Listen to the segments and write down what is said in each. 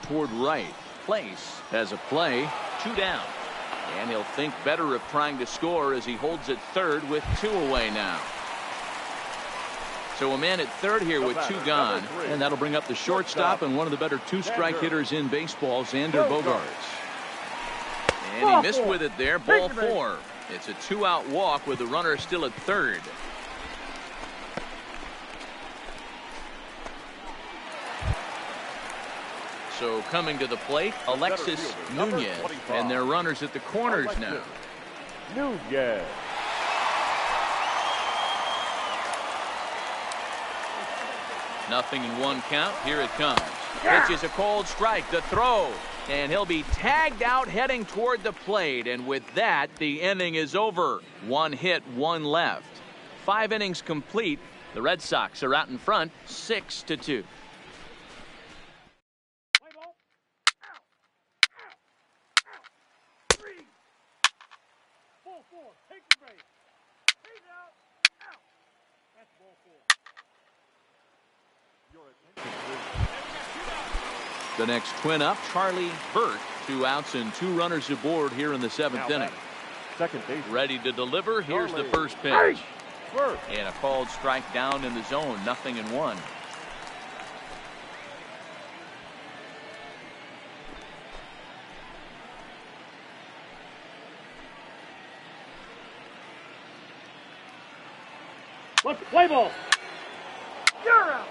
toward right. Place has a play. 2 down. And he'll think better of trying to score as he holds at third with 2 away now. So a man at third here with 2 gone. And that'll bring up the shortstop and one of the better 2-strike hitters in baseball, Xander Bogaerts. And he missed with it there. Ball 4. It's a 2-out walk with the runner still at third. So coming to the plate, Alexis Nunez, and their runners at the corners now. Nunez. Nothing in 1 count. Here it comes. Pitch is a cold strike. The throw. And he'll be tagged out heading toward the plate. And with that, the inning is over. 1 hit, 1 left. 5 innings complete. The Red Sox are out in front, 6-2. The next twin up, Charlie Burt. 2 outs and 2 runners aboard here in the 7th inning. Second base. Ready to deliver. Here's the first pitch. And a called strike down in the zone. 0-1. Let's play ball. You're out.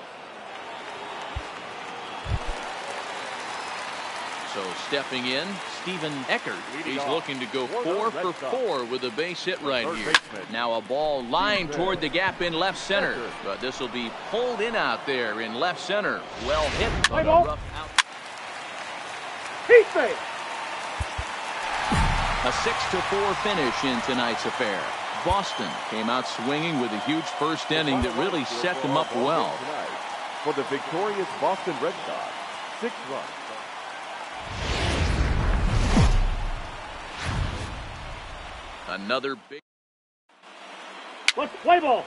So stepping in, Stephen Eckert. He's looking to go 4 for 4 with a base hit right here. Now a ball lined toward the gap in left center. But this will be pulled in out there in left center. Well hit, but a rough out. A 6-4 finish in tonight's affair. Boston came out swinging with a huge first inning that really set them up well. For the victorious Boston Red Sox, 6 runs. Another big. Let's play ball.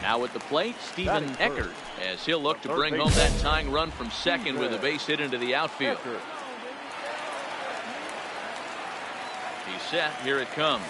Now at the plate, Stephen Eckert, as he'll look to bring home that tying run from second with a base hit into the outfield. He's set. Here it comes.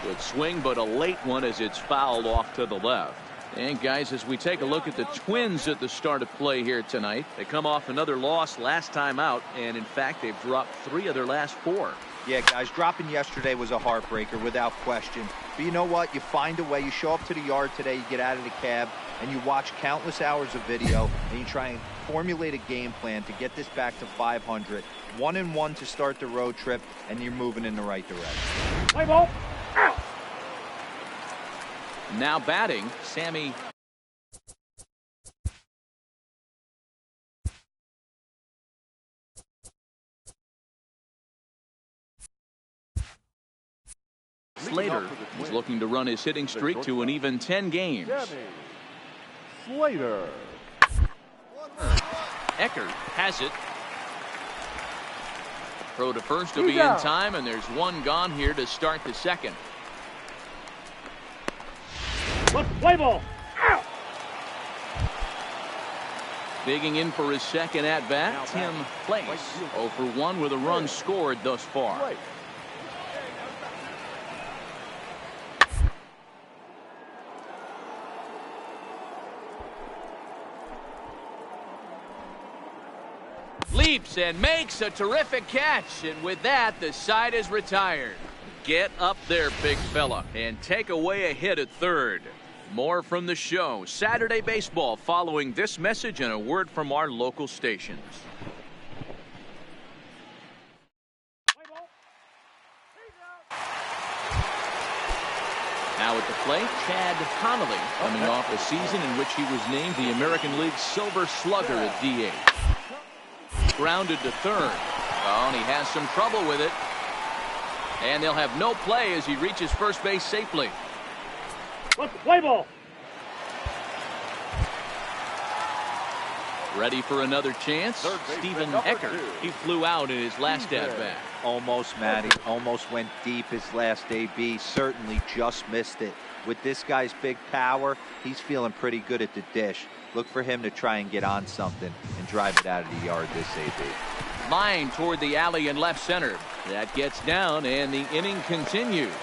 Good swing, but a late one as it's fouled off to the left. And guys, as we take a look at the Twins at the start of play here tonight, they come off another loss last time out, and in fact they've dropped 3 of their last 4. Yeah, guys, dropping yesterday was a heartbreaker without question. But you know what? You find a way. You show up to the yard today, you get out of the cab, and you watch countless hours of video, and you try and formulate a game plan to get this back to 500. 1-1 to start the road trip, and you're moving in the right direction. Play ball. Out. Now batting, Sammy. Slater is looking to run his hitting streak to an even 10 games. Slater. Eckert has it. Throw to first will be in time, and there's 1 gone here to start the second. Let's play ball. Out. Digging in for his second at bat, Tim Place. 0 for 1 with a run scored thus far. Leaps and makes a terrific catch, and with that the side is retired. Get up there, big fella, and take away a hit at third. More from the show, Saturday Baseball, following this message and a word from our local stations. Now at the plate, Chad Connolly, coming off a season in which he was named the American League Silver Slugger at DH. Grounded to third. Oh, and he has some trouble with it. And they'll have no play as he reaches first base safely. Let's play ball. Ready for another chance. Stephen Eckert. He flew out in his last at-bat. Almost, Matty. Almost went deep his last AB. Certainly just missed it. With this guy's big power, he's feeling pretty good at the dish. Look for him to try and get on something and drive it out of the yard this AB. Line toward the alley in left center. That gets down, and the inning continues.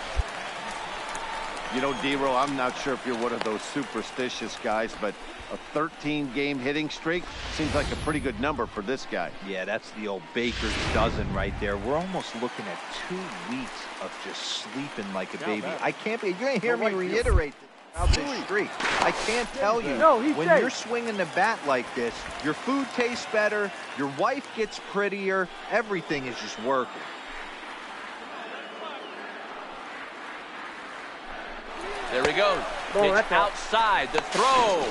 You know, D-Roll, I'm not sure if you're one of those superstitious guys, but a 13-game hitting streak seems like a pretty good number for this guy. Yeah, that's the old baker's dozen right there. We're almost looking at 2 weeks of just sleeping like a baby. I can't be. You're going to hear me reiterate about this streak. I can't tell you, when you're swinging the bat like this, your food tastes better, your wife gets prettier, everything is just working. There he goes. Pitch outside, the throw.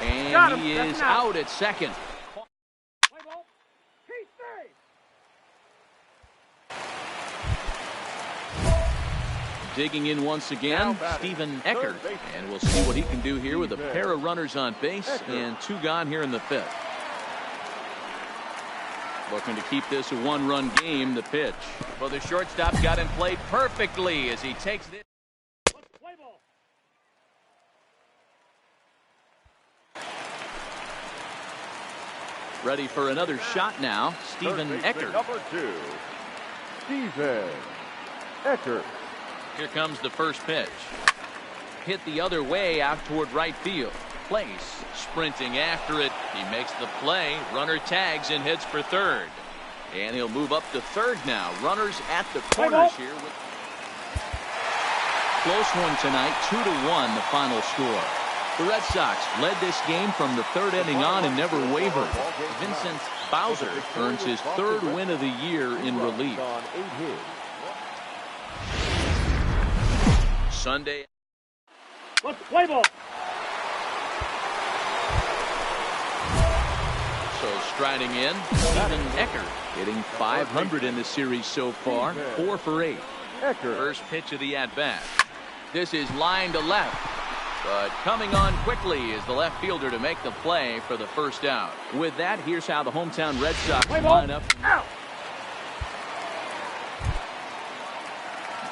And he is out at second. Digging in once again, Stephen Eckert. And we'll see what he can do here with a pair of runners on base and 2 gone here in the 5th. Looking to keep this a 1-run game, the pitch. Well, the shortstop's got him played perfectly as he takes this. Ready for another shot now, Stephen Eckert. Number 2, Stephen Eckert. Here comes the first pitch. Hit the other way out toward right field. Place, sprinting after it. He makes the play. Runner tags and heads for third. And he'll move up to third now. Runners at the corners here. Close one tonight, 2-1 the final score. The Red Sox led this game from the 3rd inning on and never wavered. Vincent Bowser earns his 3rd win of the year in relief. Sunday. Let's play ball. So striding in, Stephen Eckert hitting .500 in the series so far, 4 for 8. First pitch of the at-bat. This is line to left. But coming on quickly is the left fielder to make the play for the first out. With that, here's how the hometown Red Sox line up.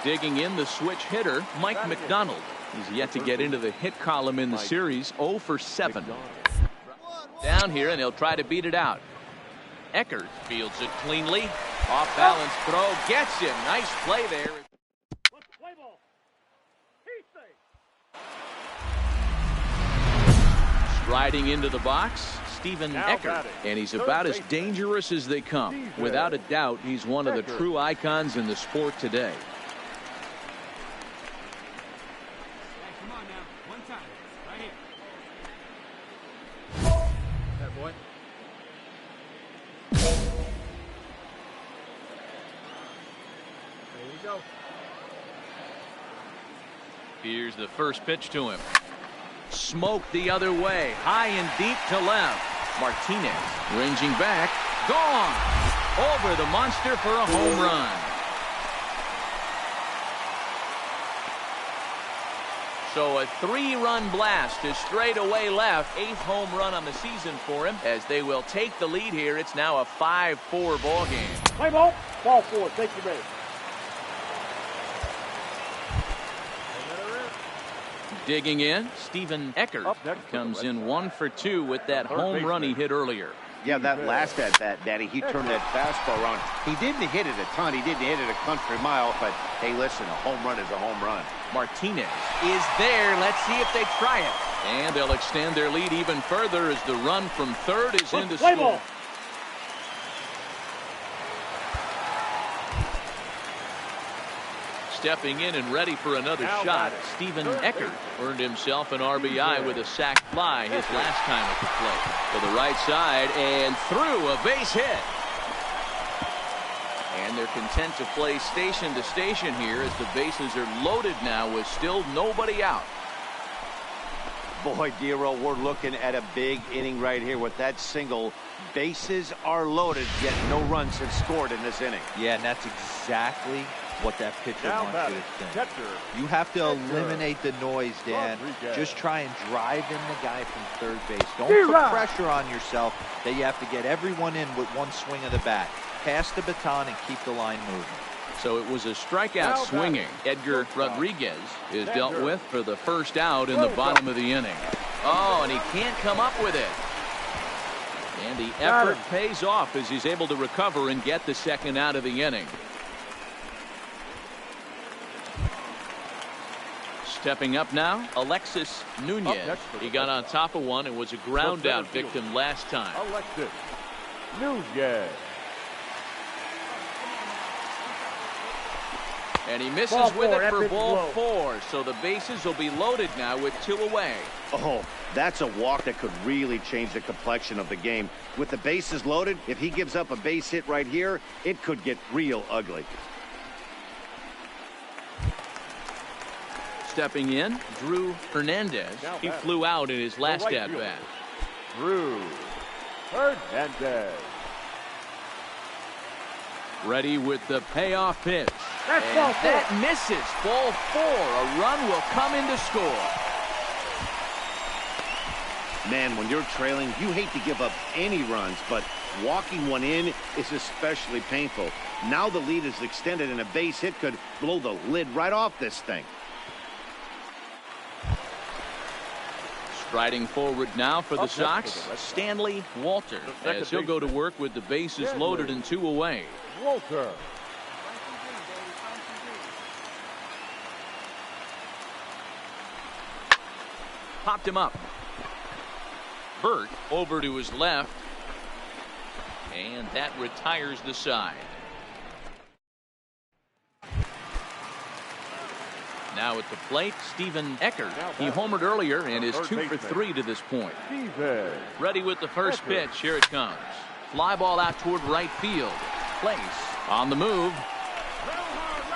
Digging in, the switch hitter, Mike McDonald. He's yet to get into the hit column in the series, 0 for 7. Down here, and he'll try to beat it out. Eckert fields it cleanly. Off balance throw, gets him. Nice play there. Striding into the box, Stephen Eckert, and he's about as dangerous as they come. Without a doubt, he's one of the true icons in the sport today. Come on now, one time, right here. That boy. There you go. Here's the first pitch to him. Smoke the other way, high and deep to left. Martinez ranging back, gone over the monster for a home run. So a 3-run blast to straightaway left, 8th home run on the season for him as they will take the lead here. It's now a 5-4 ball game. Play ball. Ball 4. Take your base. Digging in, Stephen Eckert comes in 1 for 2 with that home run he hit earlier. Yeah, that last at-bat, Daddy, he turned that fastball around. He didn't hit it a ton. He didn't hit it a country mile, but hey, listen, a home run is a home run. Martinez is there. Let's see if they try it. And they'll extend their lead even further as the run from third is in to score. Stepping in and ready for another shot, Stephen Eckert earned himself an RBI with a sac fly his last time at the plate. To the right side and through, a base hit. And they're content to play station to station here as the bases are loaded now with still nobody out. Boy, Dero, we're looking at a big inning right here with that single. Bases are loaded, yet no runs have scored in this inning. Yeah, and that's exactly what that pitcher wants you to think. You have to eliminate the noise, Dan. Just try and drive in the guy from third base. Don't put pressure on yourself that you have to get everyone in with one swing of the bat. Pass the baton and keep the line moving. So it was a strikeout swinging. Edgar Rodriguez is dealt with for the first out in the bottom of the inning. Oh, and he can't come up with it. And the effort pays off as he's able to recover and get the second out of the inning. Stepping up now, Alexis Nunez. He got on top of one and was a ground out victim last time. Alexis Nunez. And he misses with it for ball 4. So the bases will be loaded now with 2 away. Oh, that's a walk that could really change the complexion of the game. With the bases loaded, if he gives up a base hit right here, it could get real ugly. Stepping in, Drew Hernandez. He flew out in his last at-bat. Drew Hernandez. Ready with the payoff pitch. And that misses. Ball 4. A run will come in to score. Man, when you're trailing, you hate to give up any runs, but walking one in is especially painful. Now the lead is extended, and a base hit could blow the lid right off this thing. Striding forward now for the Sox, Stanley Walter, as he'll go to work with the bases loaded and 2 away. Walter. Popped him up. Burt over to his left. And that retires the side. Now at the plate, Steven Eckert. He homered earlier and is 2 for 3 to this point. Ready with the first pitch. Here it comes. Fly ball out toward right field. Place on the move.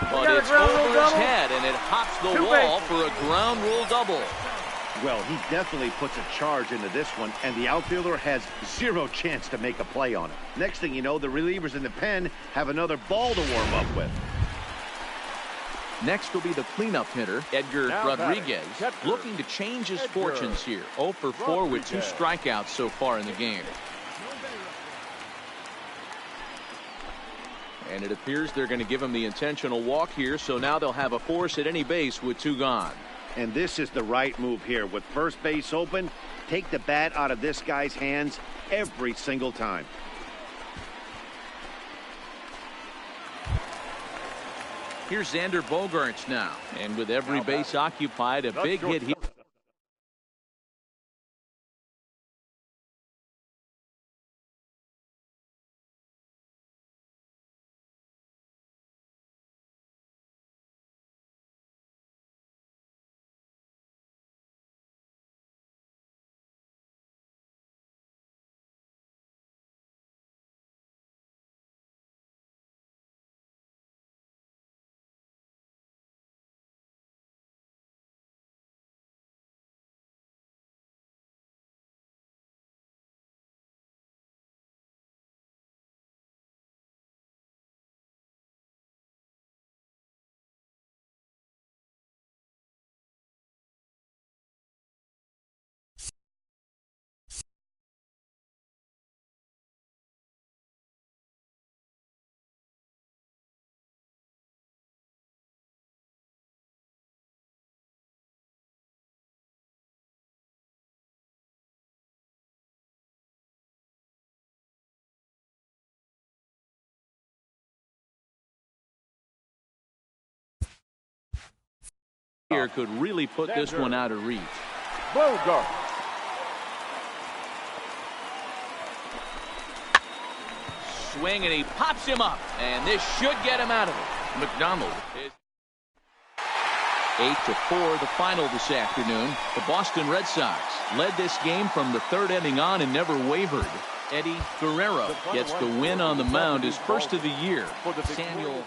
But it's over his head, and it hops the wall for a ground rule double. Well, he definitely puts a charge into this one, and the outfielder has 0 chance to make a play on it. Next thing you know, the relievers in the pen have another ball to warm up with. Next will be the cleanup hitter, Edgar Rodriguez, looking to change his fortunes here. 0 for 4 with 2 strikeouts so far in the game. And it appears they're going to give him the intentional walk here, so now they'll have a force at any base with 2 gone. And this is the right move here. With first base open, take the bat out of this guy's hands every single time. Here's Xander Bogaerts now. And with every base occupied, a big hit here. Here could really put this one out of reach. Bogart. Swing, and he pops him up, and this should get him out of it. McDonald is 8-4 the final this afternoon. The Boston Red Sox led this game from the 3rd inning on and never wavered. Eddie Guerrero gets the win on the mound, his first of the year. Samuel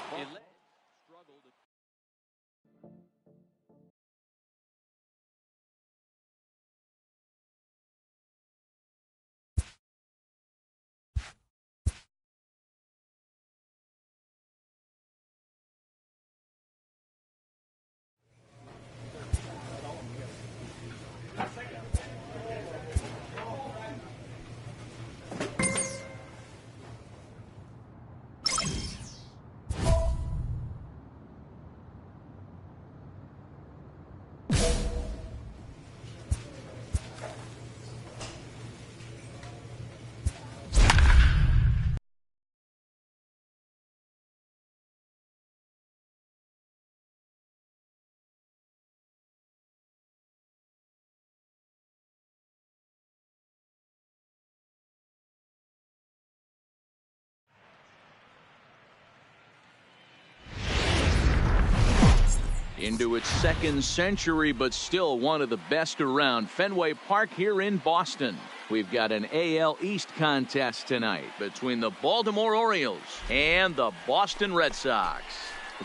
Into its second century, but still one of the best around. Fenway Park here in Boston. We've got an AL East contest tonight between the Baltimore Orioles and the Boston Red Sox.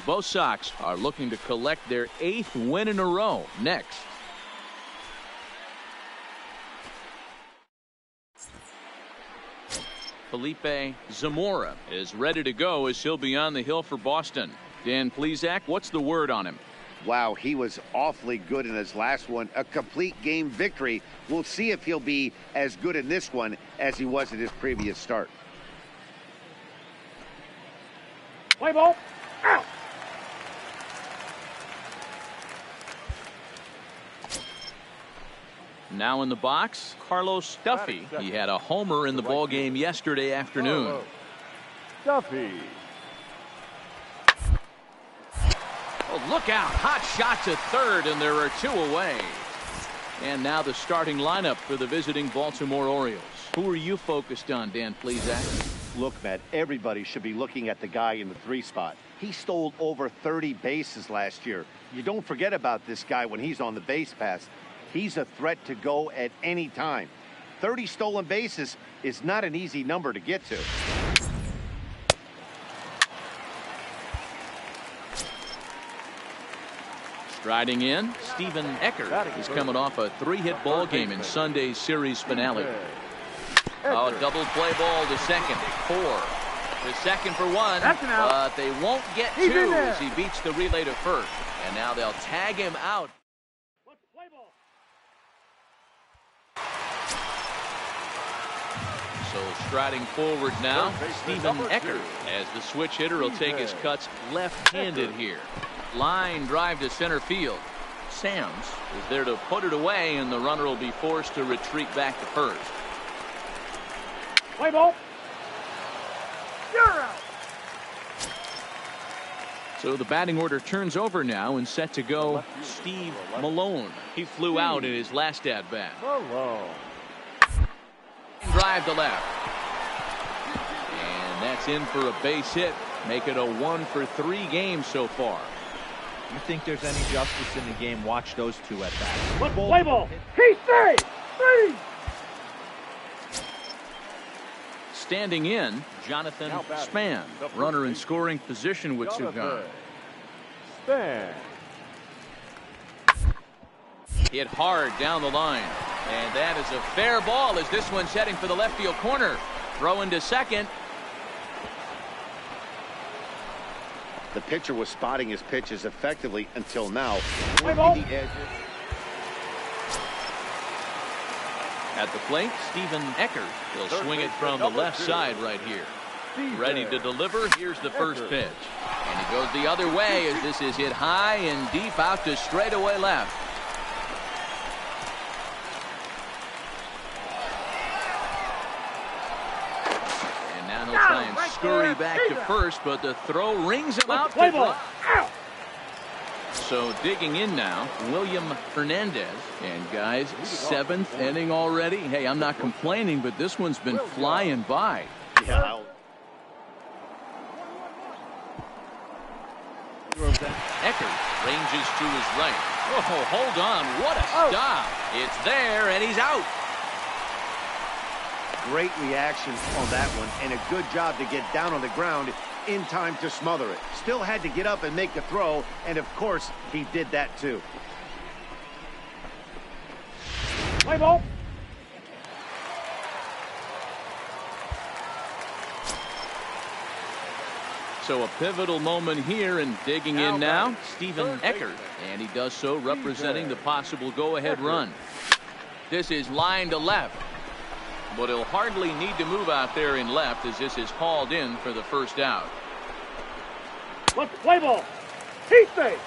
Both Sox are looking to collect their 8th win in a row next. Felipe Zamora is ready to go as he'll be on the hill for Boston. Dan Plesac, what's the word on him? Wow, he was awfully good in his last one. A complete game victory. We'll see if he'll be as good in this one as he was in his previous start. Play ball. Out. Now in the box, Carlos Duffy. He had a homer in the ball game yesterday afternoon. Duffy. Oh, look out. Hot shot to third, and there are 2 away. And now the starting lineup for the visiting Baltimore Orioles. Who are you focused on, Dan Plesac? Look, Matt, everybody should be looking at the guy in the 3 spot. He stole over 30 bases last year. You don't forget about this guy when he's on the base pass. He's a threat to go at any time. 30 stolen bases is not an easy number to get to. Striding in, Stephen Eckert is coming off a 3-hit ball game in Sunday's series finale. Oh, double play ball to second. 4. The second for 1, but they won't get 2 as he beats the relay to first. And now they'll tag him out. So striding forward now, Stephen Eckert, as the switch hitter will take his cuts left-handed here. Line drive to center field. Sams is there to put it away, and the runner will be forced to retreat back to first. Play ball. You're out. So the batting order turns over now, and set to go Steve Malone. He flew out in his last at-bat. Malone. Drive to left. And that's in for a base hit. Make it a 1-for-3 game so far. You think there's any justice in the game? Watch those 2 at bats. Play ball. He's 3. Standing in, Jonathan Span, runner in scoring position with 2 gone. Span. Hit hard down the line. And that is a fair ball as this one's heading for the left field corner. Throw into second. The pitcher was spotting his pitches effectively until now. At the plate, Stephen Eckert will swing it from the left side right here. Ready to deliver. Here's the first pitch. And he goes the other way as this is hit high and deep out to straightaway left. And now he'll try and scurry back to first, but the throw rings him out. So digging in now, William Hernandez. And guys, 7th inning already. Hey, I'm not complaining, but this one's been flying by. Yeah. Eckert ranges to his right. Oh, hold on. What a stop. It's there, and he's out. Great reaction on that one, and a good job to get down on the ground in time to smother it. Still had to get up and make the throw, and of course, he did that too. Play ball. So a pivotal moment here, and digging in now, Stephen Eckert. And he does so representing the possible go-ahead run. This is line to left. But he'll hardly need to move out there in left as this is hauled in for the first out. Play ball. He's safe.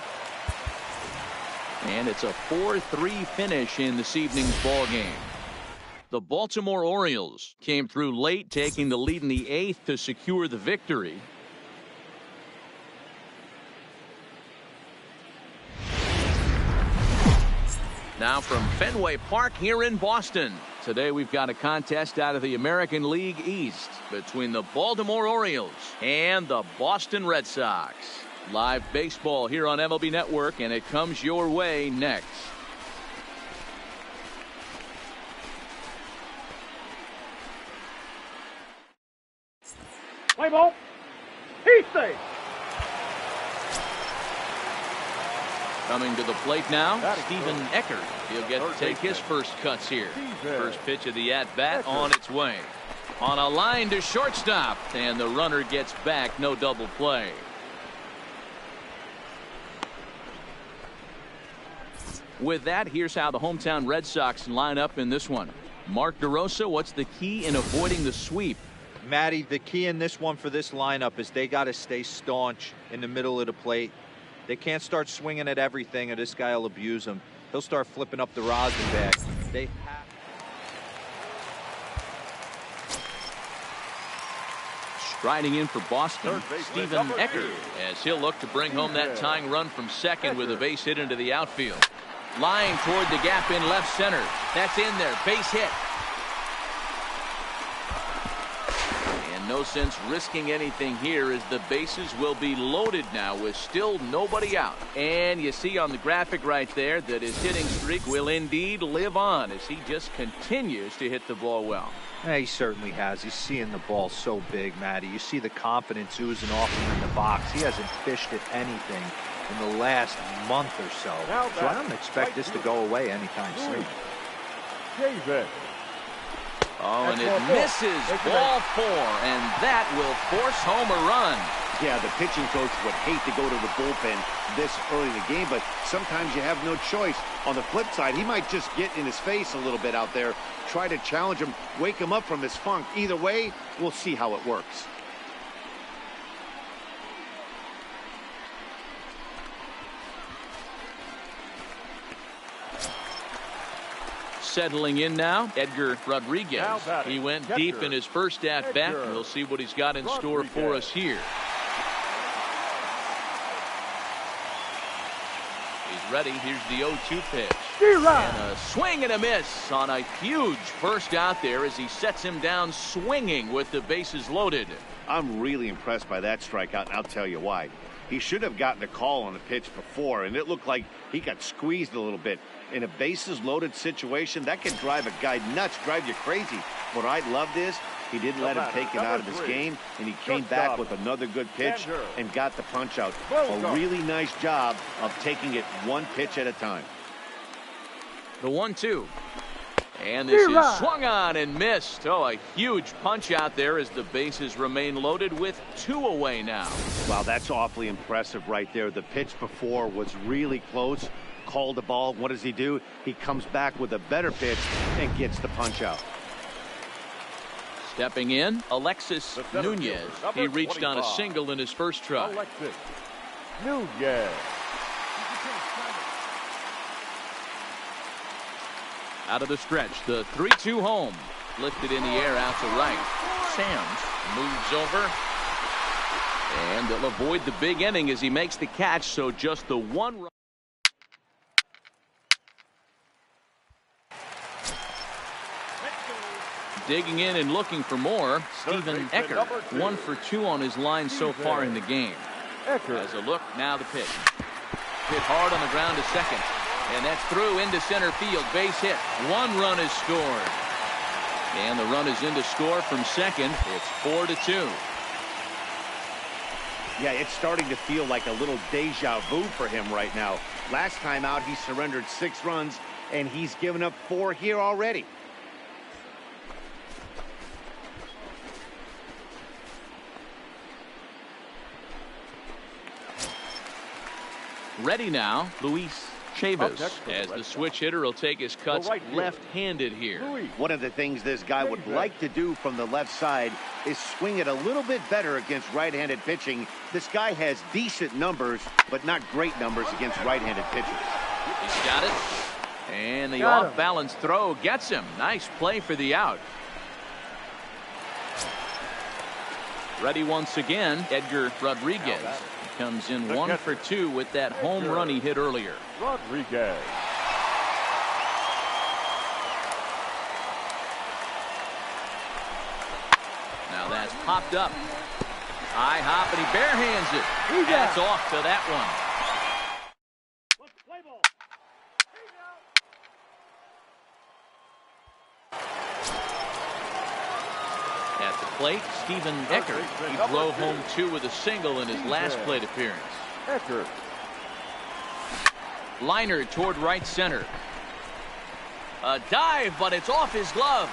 And it's a 4-3 finish in this evening's ball game. The Baltimore Orioles came through late, taking the lead in the 8th to secure the victory. Now from Fenway Park here in Boston. Today we've got a contest out of the American League East between the Baltimore Orioles and the Boston Red Sox. Live baseball here on MLB Network, and it comes your way next. Play ball. He's safe. Coming to the plate now, That is Stephen good. Eckert. He'll get to take his first cuts here. First pitch of the at-bat on its way. On a line to shortstop, and the runner gets back. No double play. With that, here's how the hometown Red Sox line up in this one. Mark DeRosa, what's the key in avoiding the sweep? Matty, the key in this one for this lineup is they got to stay staunch in the middle of the plate. They can't start swinging at everything, or this guy will abuse them. He'll start flipping up the rosin bag. They have. Striding in for Boston, Stephen Eckert, as he'll look to bring home that tying run from second with a base hit into the outfield. Lying toward the gap in left center. That's in there. Base hit. And no sense risking anything here, as the bases will be loaded now with still nobody out. And you see on the graphic right there that his hitting streak will indeed live on as he just continues to hit the ball well. Yeah, he certainly has. He's seeing the ball so big, Matty. You see the confidence oozing off him in the box. He hasn't fished at anything in the last month or so. So I don't expect this to go away anytime soon. David. Oh, and it misses. Ball 4, and that will force home a run. Yeah, the pitching coach would hate to go to the bullpen this early in the game, but sometimes you have no choice. On the flip side, he might just get in his face a little bit out there, try to challenge him, wake him up from his funk. Either way, we'll see how it works. Settling in now, Edgar Rodriguez. He went deep in his first at-bat. We'll see what he's got in store for us here. He's ready. Here's the 0-2 pitch. And a swing and a miss on a huge first out there as he sets him down swinging with the bases loaded. I'm really impressed by that strikeout, and I'll tell you why. He should have gotten a call on the pitch before, and it looked like he got squeezed a little bit. In a bases-loaded situation, that can drive a guy nuts, drive you crazy. What I loved is he didn't let him take it out of his game, and he came back with another good pitch and got the punch out. A really nice job of taking it one pitch at a time. The 1-2. And this is swung on and missed. Oh, a huge punch out there as the bases remain loaded with 2 away now. Wow, that's awfully impressive right there. The pitch before was really close. Called the ball. What does he do? He comes back with a better pitch and gets the punch out. Stepping in, Alexis Nunez. He reached on a single in his first try. Alexis Nunez. Out of the stretch, the 3-2 home. Lifted in the air out to right. Samms moves over. And they'll avoid the big inning as he makes the catch, so just the 1 run. Digging in and looking for more, Stephen Eckert. 1 for 2 on his line so far in the game. As a look, now the pitch. Hit hard on the ground to second. And that's through into center field. Base hit. 1 run is scored. And the run is in to score from second. It's 4-2. Yeah, it's starting to feel like a little deja vu for him right now. Last time out, he surrendered 6 runs, and he's given up 4 here already. Ready now, Luis Chavez, as the switch hitter will take his cuts left-handed here. One of the things this guy would like to do from the left side is swing it a little bit better against right-handed pitching. This guy has decent numbers, but not great numbers against right-handed pitchers. He's got it. And the off-balance throw gets him. Nice play for the out. Ready once again, Edgar Rodriguez. Comes in 1 for 2 with that home run he hit earlier. Rodriguez. Now that's popped up. High hop, and he barehands it. That's off to that one. Play ball. At the plate, Stephen Eckert. He drove home 2 with a single in his last plate appearance. Eckert. Liner toward right center. A dive, but it's off his glove.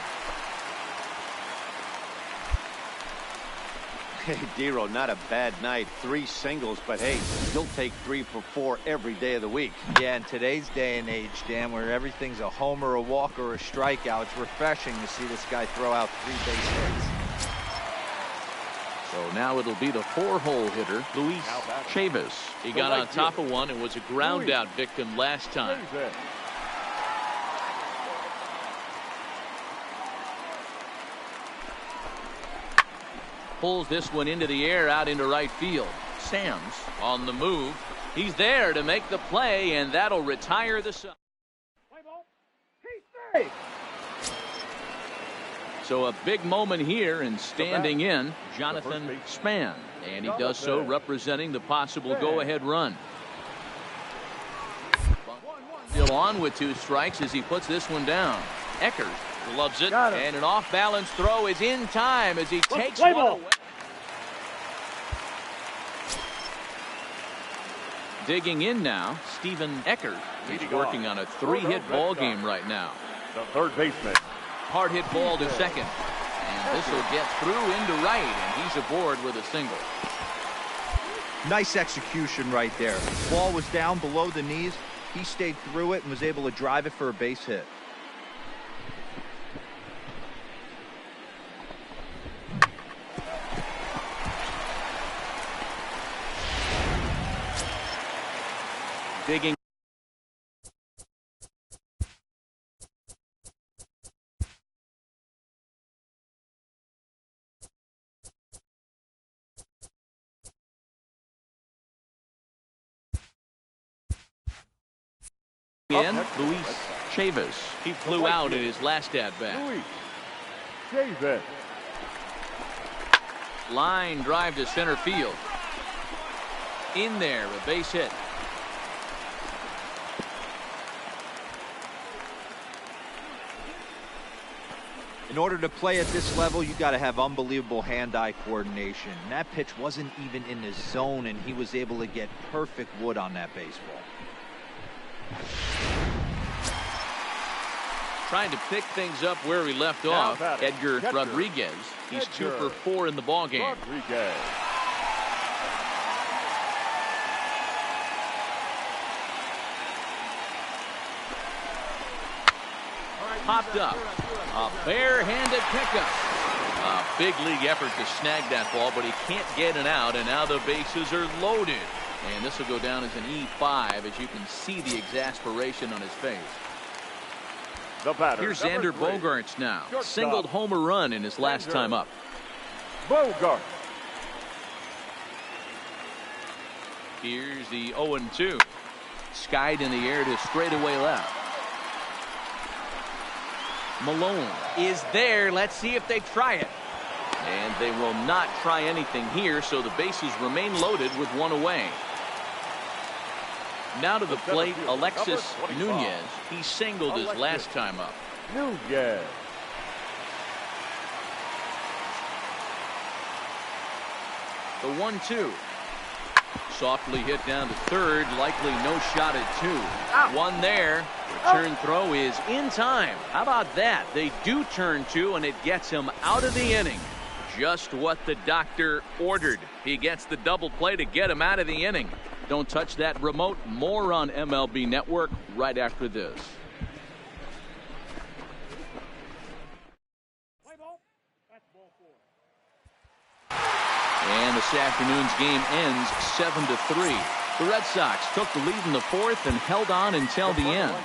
Hey, Dero, not a bad night. 3 singles, but hey, you'll take 3 for 4 every day of the week. Yeah, in today's day and age, Dan, where everything's a homer, a walk, or a strikeout, it's refreshing to see this guy throw out 3 base hits. So now it'll be the 4-hole hitter, Luis Chavis. He got on top of one and was a ground out victim last time. Pulls this one into the air out into right field. Sam's on the move. He's there to make the play, and that'll retire the side. Play ball. He's safe. So a big moment here, and standing in, Jonathan Span. And he does so representing the possible go-ahead run. Still on with 2 strikes as he puts this one down. Eckert loves it, and an off-balance throw is in time as he takes one away. Digging in now, Stephen Eckert. He's working on a 3-hit ball game right now. The third baseman. Hard hit ball to second. And this will get through into right, and he's aboard with a single. Nice execution right there. Ball was down below the knees. He stayed through it and was able to drive it for a base hit. Digging. In, Luis Chavis. He flew out in his last at-bat. Luis Chavis. Line drive to center field. In there, a base hit. In order to play at this level, you got to have unbelievable hand-eye coordination. And that pitch wasn't even in his zone, and he was able to get perfect wood on that baseball. Trying to pick things up where we left off, Edgar Rodriguez. He's 2 for 4 in the ball game. Rodriguez. Popped up. A barehanded pickup. A big league effort to snag that ball, but he can't get it out, and now the bases are loaded. And this will go down as an E5, as you can see the exasperation on his face. The batter, here's Xander Bogaerts now. Singled homer run in his last time up. Bogaerts. Here's the 0-2. Skied in the air to straightaway left. Malone is there. Let's see if they try it. And they will not try anything here, so the bases remain loaded with 1 away. Now to the plate, Alexis Nunez. He singled his last time up. Nunez. The 1-2. Softly hit down to third. Likely no shot at 2. One there. Return throw is in time. How about that? They do turn 2, and it gets him out of the inning. Just what the doctor ordered. He gets the double play to get him out of the inning. Don't touch that remote. More on MLB Network right after this. And this afternoon's game ends 7-3. The Red Sox took the lead in the 4th and held on until the end.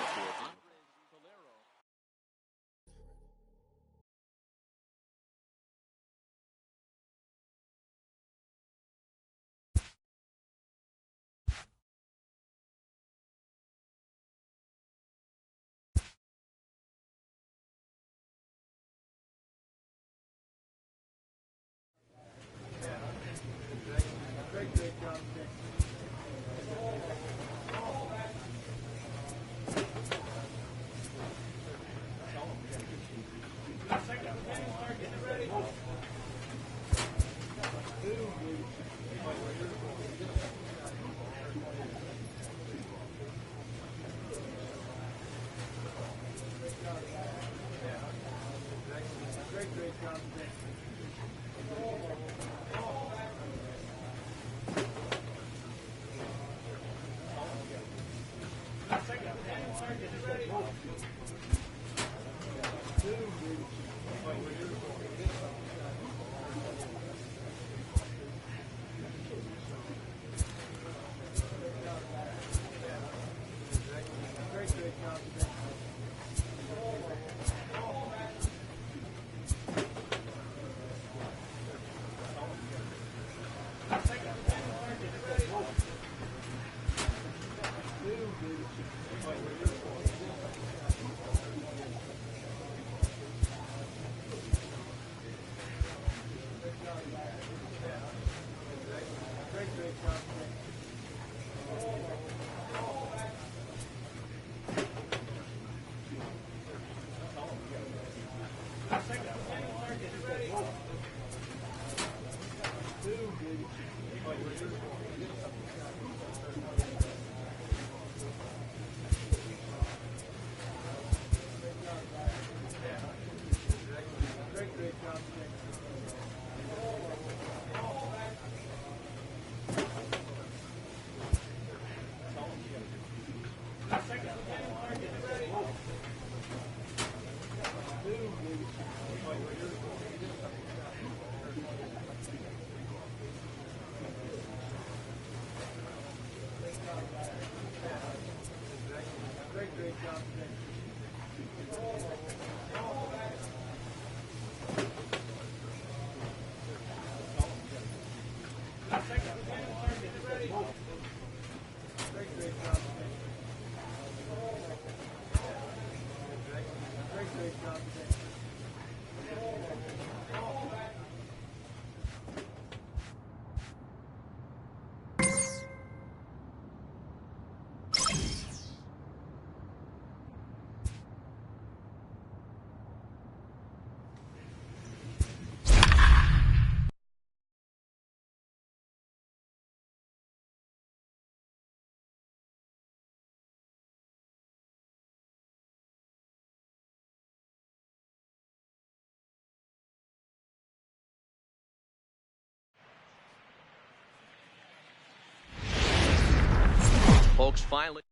Folks, finally.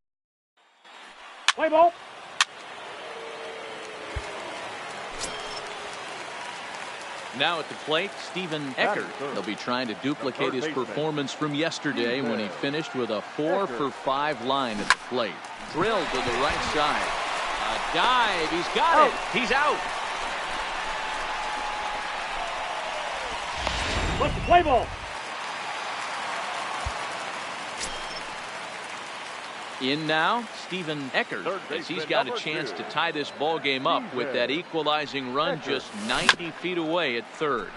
Play ball. Now at the plate, Stephen Eckert. He'll be trying to duplicate his performance from yesterday when he finished with a 4-for-5 line at the plate. Drilled to the right side. A dive. He's got it. He's out. What's the play ball? In now, Stephen Eckert, as he's got a chance to tie this ball game up with that equalizing run just 90 feet away at third.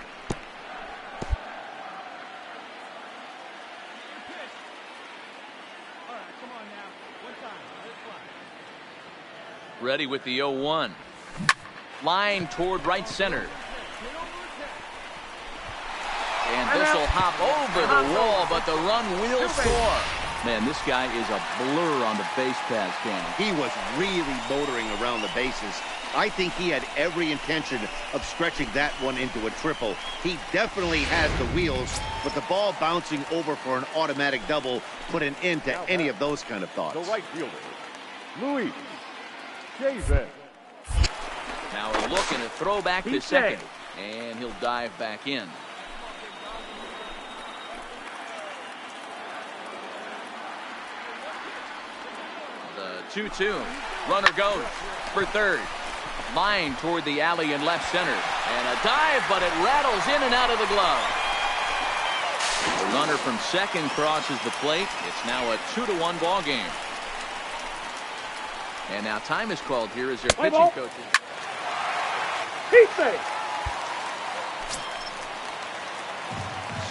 Ready with the 0-1. Line toward right center. And this will hop over the wall, but the run will score. Man, this guy is a blur on the base paths, Cannon. He was really motoring around the bases. I think he had every intention of stretching that one into a triple. He definitely has the wheels, but the ball bouncing over for an automatic double put an end to any of those kind of thoughts. The right fielder, Luis Davis. Now a look and a throw back to second. And he'll dive back in. The 2-2. Runner goes for third. Line toward the alley in left center. And a dive, but it rattles in and out of the glove. The runner from second crosses the plate. It's now a 2-1 ball game. And now time is called here as their pitching coaches.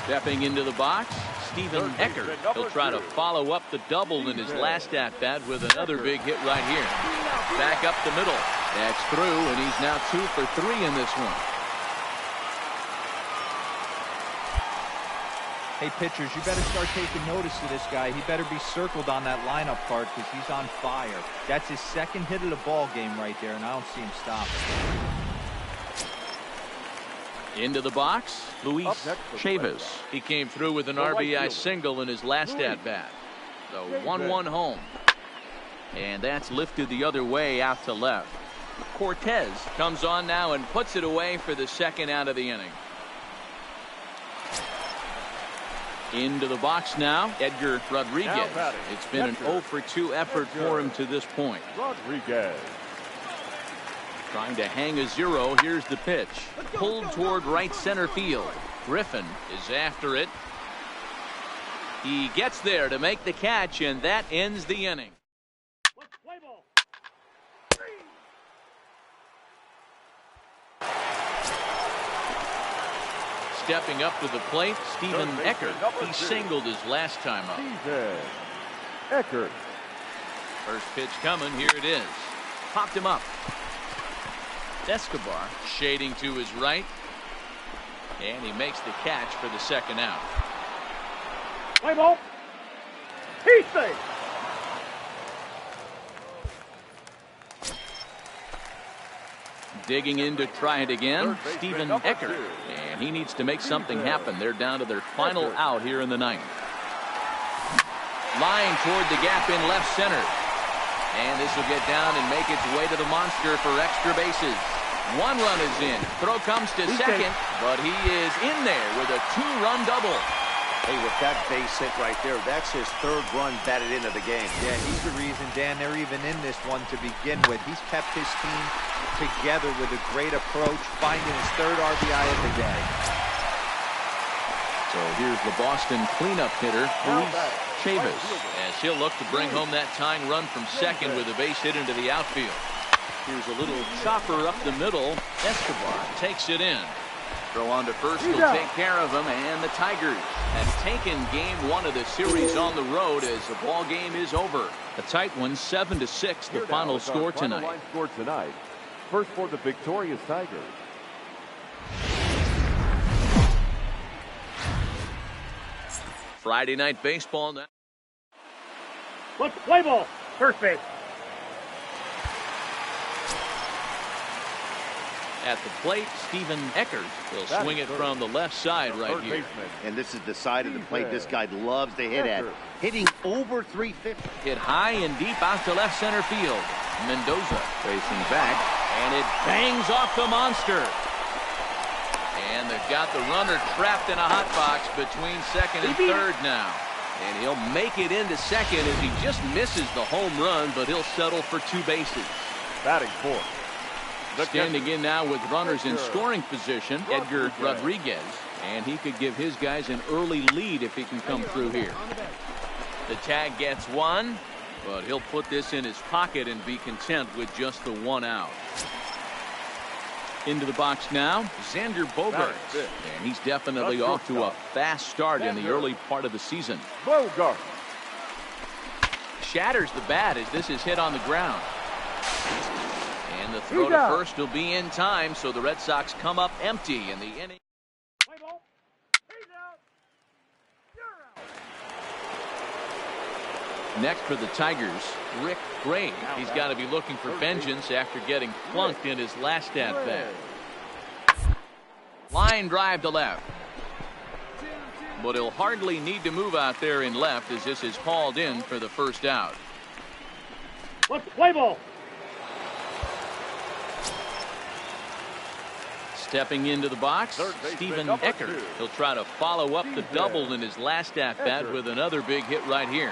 Stepping into the box, Stephen Eckert. He'll try to follow up the double in his last at-bat with another big hit right here. Back up the middle. That's through, and he's now 2 for 3 in this one. Hey, pitchers, you better start taking notice of this guy. He better be circled on that lineup card because he's on fire. That's his second hit of the ball game right there, and I don't see him stopping. Into the box, Luis Chavis. He came through with an RBI single in his last at-bat. The 1-1 home. And that's lifted the other way out to left. Cortez comes on now and puts it away for the second out of the inning. Into the box now, Edgar Rodriguez. It's been an 0-for-2 effort for him to this point. Rodriguez. Trying to hang a zero. Here's the pitch. Pulled toward right center field. Griffin is after it. He gets there to make the catch, and that ends the inning. Play ball. Stepping up to the plate, Steven Eckert. He singled his last time up. Steven Eckert. First pitch coming. Here it is. Popped him up. Escobar shading to his right. And he makes the catch for the second out. Play ball. He's safe. Digging in to try it again, Steven Eckert. And he needs to make something happen. They're down to their final out here in the ninth. Line toward the gap in left center. And this will get down and make its way to the monster for extra bases. One run is in. Throw comes to second, but he is in there with a two-run double. Hey, with that base hit right there, that's his third run batted into the game. Yeah, he's the reason, Dan, they're even in this one to begin with. He's kept his team together with a great approach, finding his third RBI of the day. So here's the Boston cleanup hitter, Luis Chavis, as he'll look to bring home that tying run from second with a base hit into the outfield. Here's a little chopper up the middle. Escobar takes it in. Throw on to first will take care of him, and the Tigers have taken game one of the series on the road as the ball game is over. A tight one, 7-6, the final score tonight. First for the victorious Tigers. Friday night baseball now. Let's play ball. First base. At the plate, Steven Eckert will swing it from the left side right here. And this is the side of the plate this guy loves to hit at. Hitting over 350. Hit high and deep out to left center field. Mendoza racing back, and it bangs off the monster. And they've got the runner trapped in a hot box between second and third now. And he'll make it into second as he just misses the home run, but he'll settle for two bases. Batting fourth. Standing in now with runners in scoring position, Edgar Rodriguez. And he could give his guys an early lead if he can come through here. The tag gets one, but he'll put this in his pocket and be content with just the one out. Into the box now, Xander Bogaerts. And he's definitely off to a fast start in the early part of the season. Bogaerts Shatters the bat as this is hit on the ground. And the throw to first will be in time, so the Red Sox come up empty in the inning. Play ball. He's out. You're out. Next for the Tigers, Rick Gray. He's got to be looking for vengeance after getting plunked in his last at-bat. Line drive to left. But he'll hardly need to move out there in left as this is hauled in for the first out. Let's play ball. Stepping into the box, Steven Eckert. He'll try to follow up the double in his last at-bat with another big hit right here.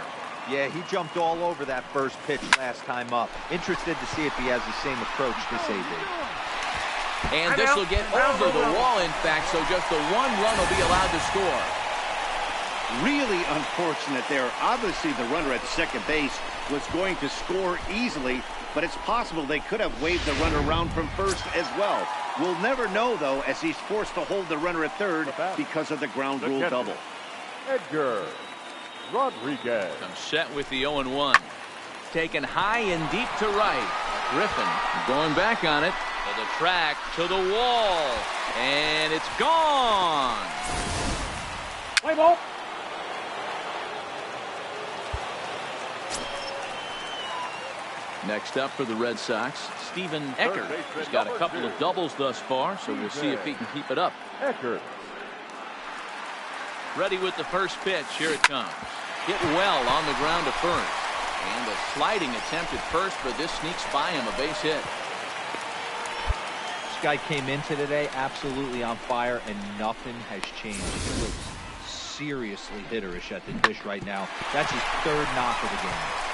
Yeah, he jumped all over that first pitch last time up. Interested to see if he has the same approach this AB. And this will get over the wall, in fact, so just the one run will be allowed to score. Really unfortunate there. Obviously, the runner at second base was going to score easily, but it's possible they could have waved the runner around from first as well. We'll never know, though, as he's forced to hold the runner at third because of the ground rule double. Edgar Rodriguez. I'm set with the 0-1. Taken high and deep to right. Griffin going back on it. To the track, to the wall. And it's gone. Play ball. Next up for the Red Sox, Stephen Eckert. He's got a couple of doubles thus far, so we'll see if he can keep it up. Eckert. Ready with the first pitch. Here it comes. Hit well on the ground to first. And a sliding attempt at first, but this sneaks by him, a base hit. This guy came into today absolutely on fire, and nothing has changed. He looks seriously hitterish at the dish right now. That's his third knock of the game.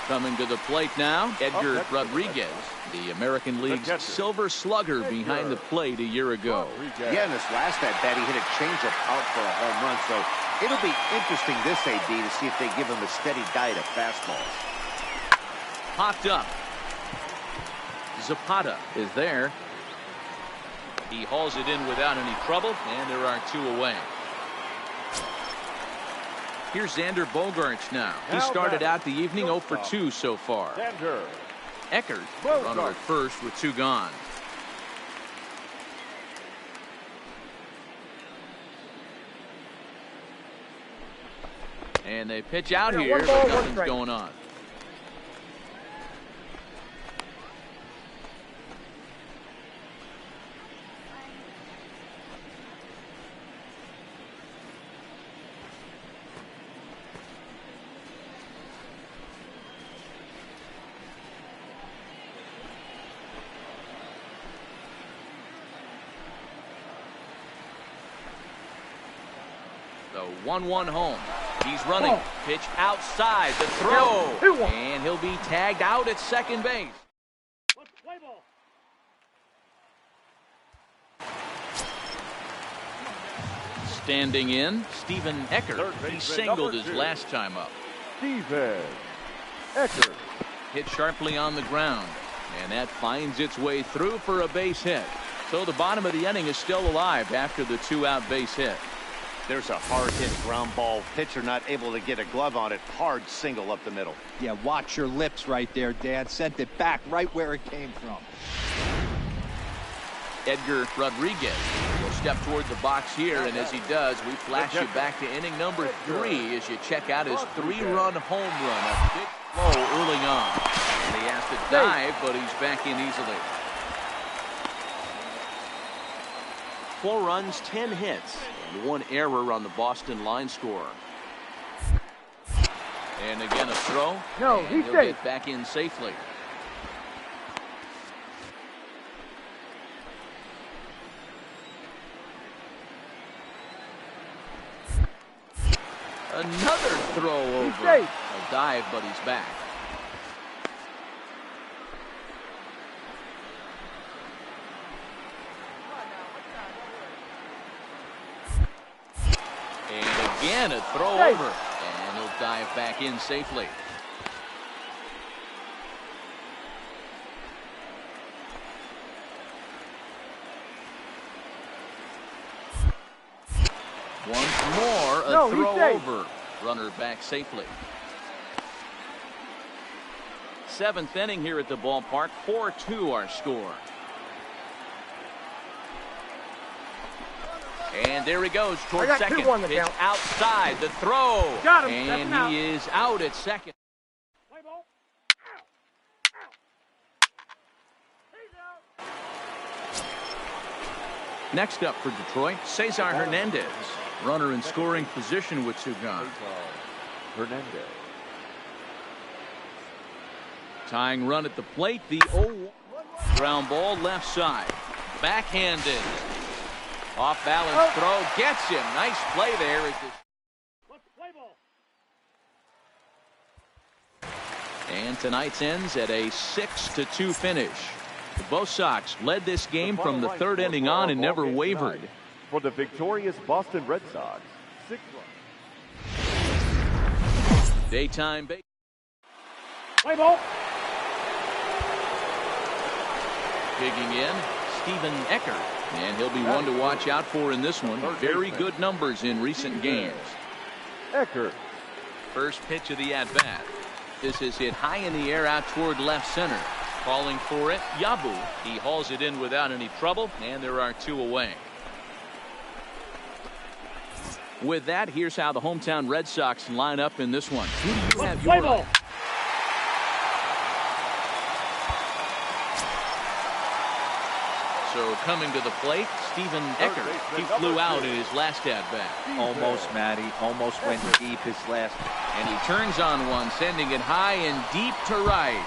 Coming to the plate now, Edgar Rodriguez, the American League's Silver Slugger, behind the plate a year ago. Yeah, in this last at-bat, he hit a changeup out for a home run, so it'll be interesting this AB to see if they give him a steady diet of fastballs. Popped up. Zapata is there. He hauls it in without any trouble, and there are two away. Here's Xander Bogaerts now. He started out the evening 0 for 2 so far. Eckert, runner at first with two gone. And they pitch out here, but nothing's going on. The 1-1 home. He's running. Pitch outside. The throw. And he'll be tagged out at second base. Standing in, Stephen Eckert. He singled his last time up. Stephen Eckert. Hit sharply on the ground. And that finds its way through for a base hit. So the bottom of the inning is still alive after the two-out base hit. There's a hard hit ground ball. Pitcher not able to get a glove on it. Hard single up the middle. Yeah, watch your lips right there, Dan. Sent it back right where it came from. Edgar Rodriguez will step toward the box here, and as he does, we flash you back to inning number 3 as you check out his 3-run home run. A big blow early on. And he has to dive, but he's back in easily. 4 runs, 10 hits, and 1 error on the Boston line score. And again a throw. No, he's he'll safe. get back in safely. Another throw over. A dive, but he's back. And again a throw over. And he'll dive back in safely. Once more, a throw over. Runner back safely. 7th inning here at the ballpark. 4-2 our score. And there he goes towards second. Pitch outside. The throw. Got him. And he is out at second. Next up for Detroit, Cesar Hernandez. Runner in scoring position with 2 gone. Hernandez. Tying run at the plate. The 0-1 ground ball left side. Backhanded. Off balance throw. Gets him. Nice play there. And tonight's ends at a 6-2 finish. Both Sox led this game from the 3rd inning on and never wavered. For the victorious Boston Red Sox, 6 runs. Daytime base. Play ball. Digging in, Stephen Eckert. And he'll be one to watch out for in this one. Very good numbers in recent games. Eckert. First pitch of the at-bat. This is hit high in the air out toward left center. Calling for it, Yabu. He hauls it in without any trouble, and there are 2 away. With that, here's how the hometown Red Sox line up in this one. Who do you have Play your ball. So coming to the plate, Stephen Eckert. He flew out in his last at-bat. Almost, Matty. Almost went deep his last. And he turns on one, sending it high and deep to right.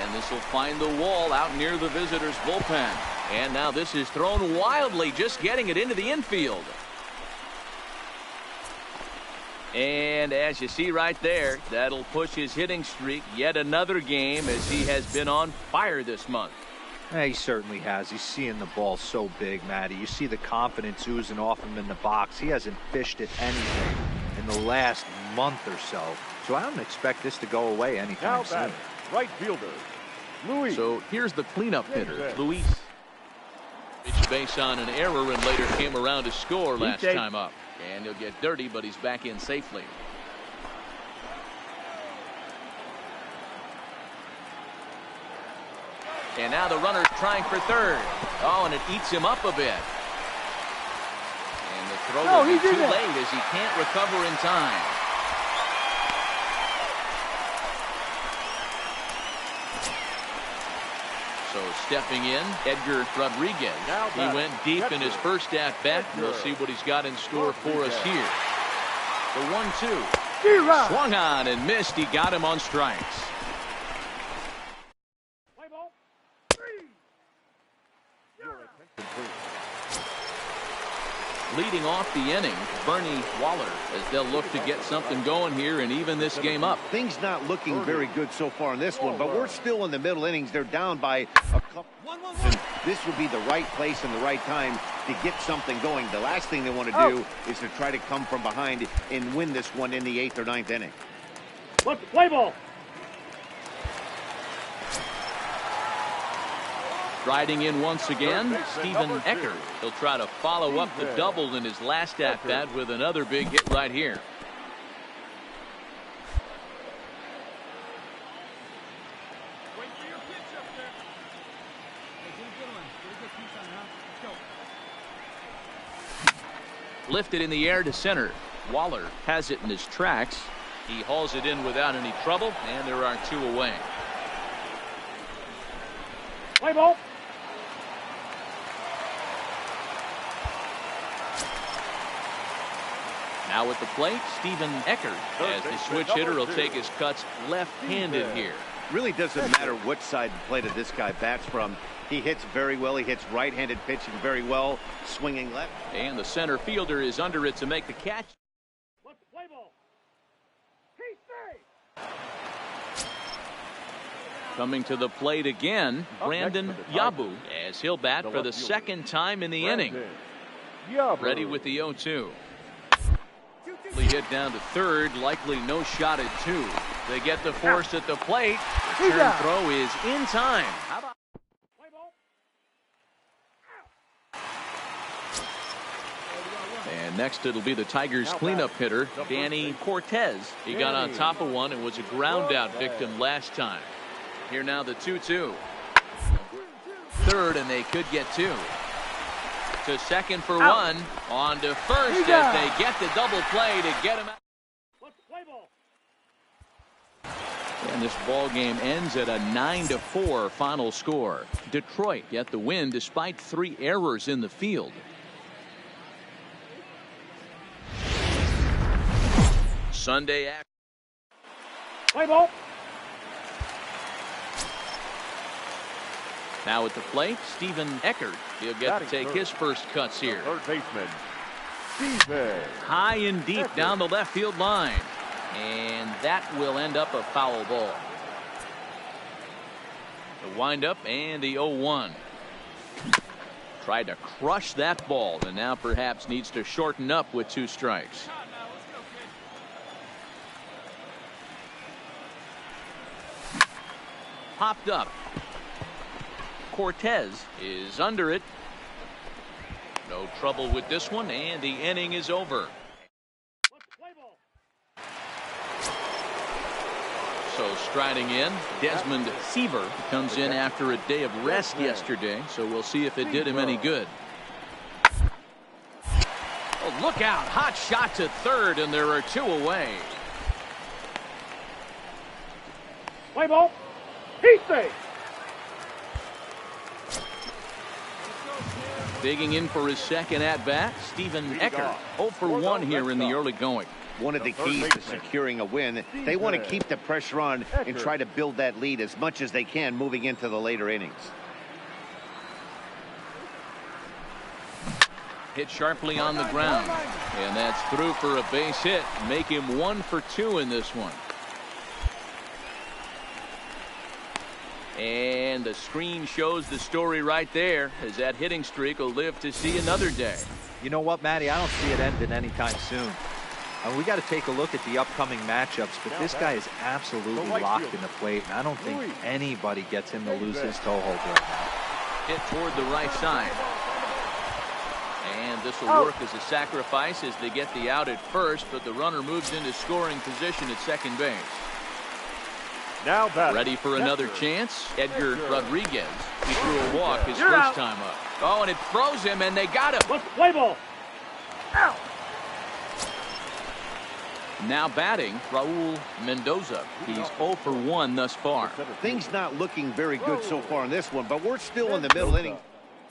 And this will find the wall out near the visitors' bullpen. And now this is thrown wildly, just getting it into the infield. And as you see right there, that'll push his hitting streak yet another game, as he has been on fire this month. He certainly has. He's seeing the ball so big, Matty. You see the confidence oozing off him in the box. He hasn't fished at anything in the last month or so. So I don't expect this to go away anytime soon. Right fielder, Luis. So here's the cleanup hitter, Luis. Pitched base on an error and later came around to score last time up. And he'll get dirty, but he's back in safely. And now the runner's trying for third. Oh, and it eats him up a bit. And the throw will be too late as he can't recover in time. So stepping in, Edgar Rodriguez. He went deep in his first at-bat. We'll see what he's got in store for us here. The 1-2. Swung on and missed. He got him on strikes. Leading off the inning, Bernie Waller, as they'll look to get something going here and even this game up. Things not looking very good so far in this one, but we're still in the middle innings. They're down by a couple. And this would be the right place and the right time to get something going. The last thing they want to do is to try to come from behind and win this one in the 8th or 9th inning. Let's play ball. Riding in once again, Stephen Eckert. He'll try to follow up the double in his last at-bat with another big hit right here. Wait for your pitch up there. Hey, get a good one. Get a good piece on it, huh? Let's go. Lifted in the air to center. Waller has it in his tracks. He hauls it in without any trouble, and there are 2 away. Play ball. Now at the plate, Stephen Eckert, as the switch hitter will take his cuts left-handed here. Really doesn't matter which side the plate of this guy bats from. He hits very well. He hits right-handed pitching very well, swinging left. And the center fielder is under it to make the catch. Let's play ball. Coming to the plate again, Brandon Yabu, as he'll bat for the second time in the inning. Ready with the 0-2. Hit down to third, likely no shot at 2. They get the force at the plate. The turn throw is in time. How about and next it'll be the Tigers cleanup hitter, Danny Cortez. He got on top of one and was a ground out victim last time. Here now the 2-2. Third, and they could get 2. To second for 1. On to first as they get the double play to get him out. Let's play ball. And this ball game ends at a 9-4 final score. Detroit get the win despite 3 errors in the field. Sunday action. Play ball. Now at the plate, Stephen Eckert. He'll get to take his first cuts here. Third baseman, Stephen. High and deep down the left field line. And that will end up a foul ball. The windup and the 0-1. Tried to crush that ball and now perhaps needs to shorten up with 2 strikes. Popped up. Cortez is under it. No trouble with this one, and the inning is over. So striding in, Desmond Seaver comes in after a day of rest yesterday, so we'll see if it did him any good. Well, look out. Hot shot to third, and there are 2 away. Play ball. Heat save. Digging in for his second at-bat, Stephen Eckert. 0 for 1 here in the early going. One of the keys to securing a win, they want to keep the pressure on and try to build that lead as much as they can moving into the later innings. Hit sharply on the ground, and that's through for a base hit. Make him 1 for 2 in this one. And the screen shows the story right there, as that hitting streak will live to see another day. You know what, Matty? I don't see it ending anytime soon. We got to take a look at the upcoming matchups, but this guy is absolutely locked in the plate, and I don't think anybody gets him to lose his toehold right now. Hit toward the right side. And this will work as a sacrifice as they get the out at first, but the runner moves into scoring position at second base. Now ready for another chance. Edgar Rodriguez. He threw a walk his first time up. Oh, and it throws him, and they got him. Let's play ball. Out. Now batting, Raul Mendoza. He's 0 for 1 thus far. Things not looking very good so far in this one, but we're still in the middle inning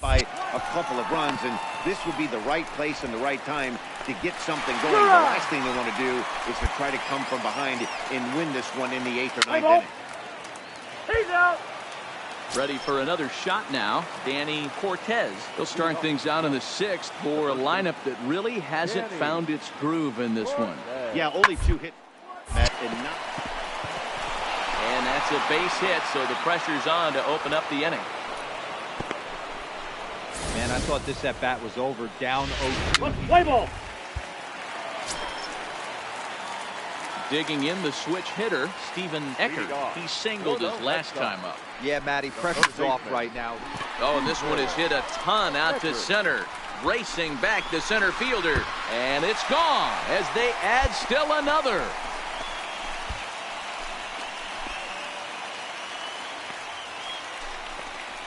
by a couple of runs, and this would be the right place and the right time to get something going. The last thing they want to do is to try to come from behind and win this one in the 8th or 9th inning. He's out. Ready for another shot now, Danny Cortez. He'll start things out in the 6th for a lineup that really hasn't found its groove in this one. Yeah, only 2 hits. And that's a base hit, so the pressure's on to open up the inning. Man, I thought this at-bat was over. Down 0-2. Let's play ball. Digging in the switch hitter, Stephen Eckert. He singled his last time up. Yeah, Matty, pressure's off right now. Oh, and this one is hit a ton out to center. Racing back the center fielder. And it's gone as they add still another.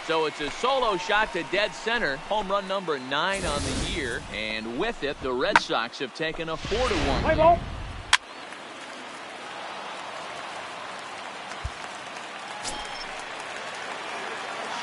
So it's a solo shot to dead center. Home run number 9 on the year. And with it, the Red Sox have taken a 4-1 Play lead. ball.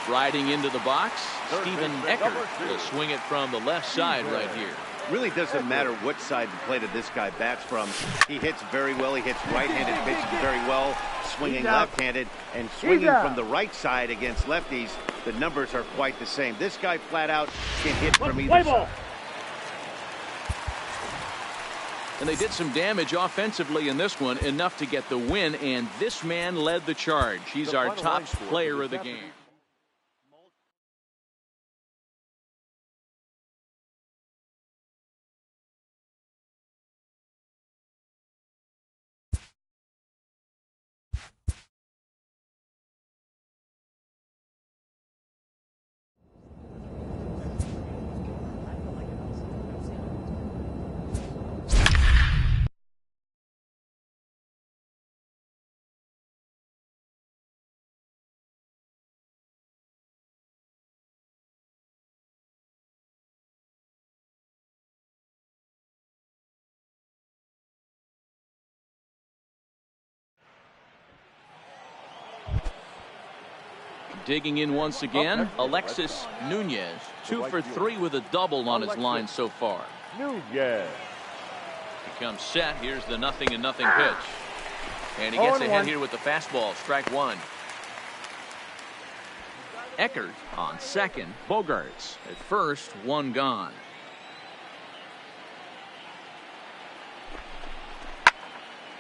Striding into the box, Stephen Eckert will swing it from the left side right here. really doesn't matter what side the plate of this guy bats from. He hits very well. He hits right-handed pitches very well, swinging left-handed, and swinging from the right side against lefties. The numbers are quite the same. This guy flat out can hit from either side. And they did some damage offensively in this one, enough to get the win, and this man led the charge. He's our top player of the game. Digging in once again, Alexis Nunez, 2 for 3 with a double on his line so far. Nunez. He comes set. Here's the 0-0 pitch. And he gets ahead here with the fastball. Strike one. Eckert on second. Bogarts at first. One gone.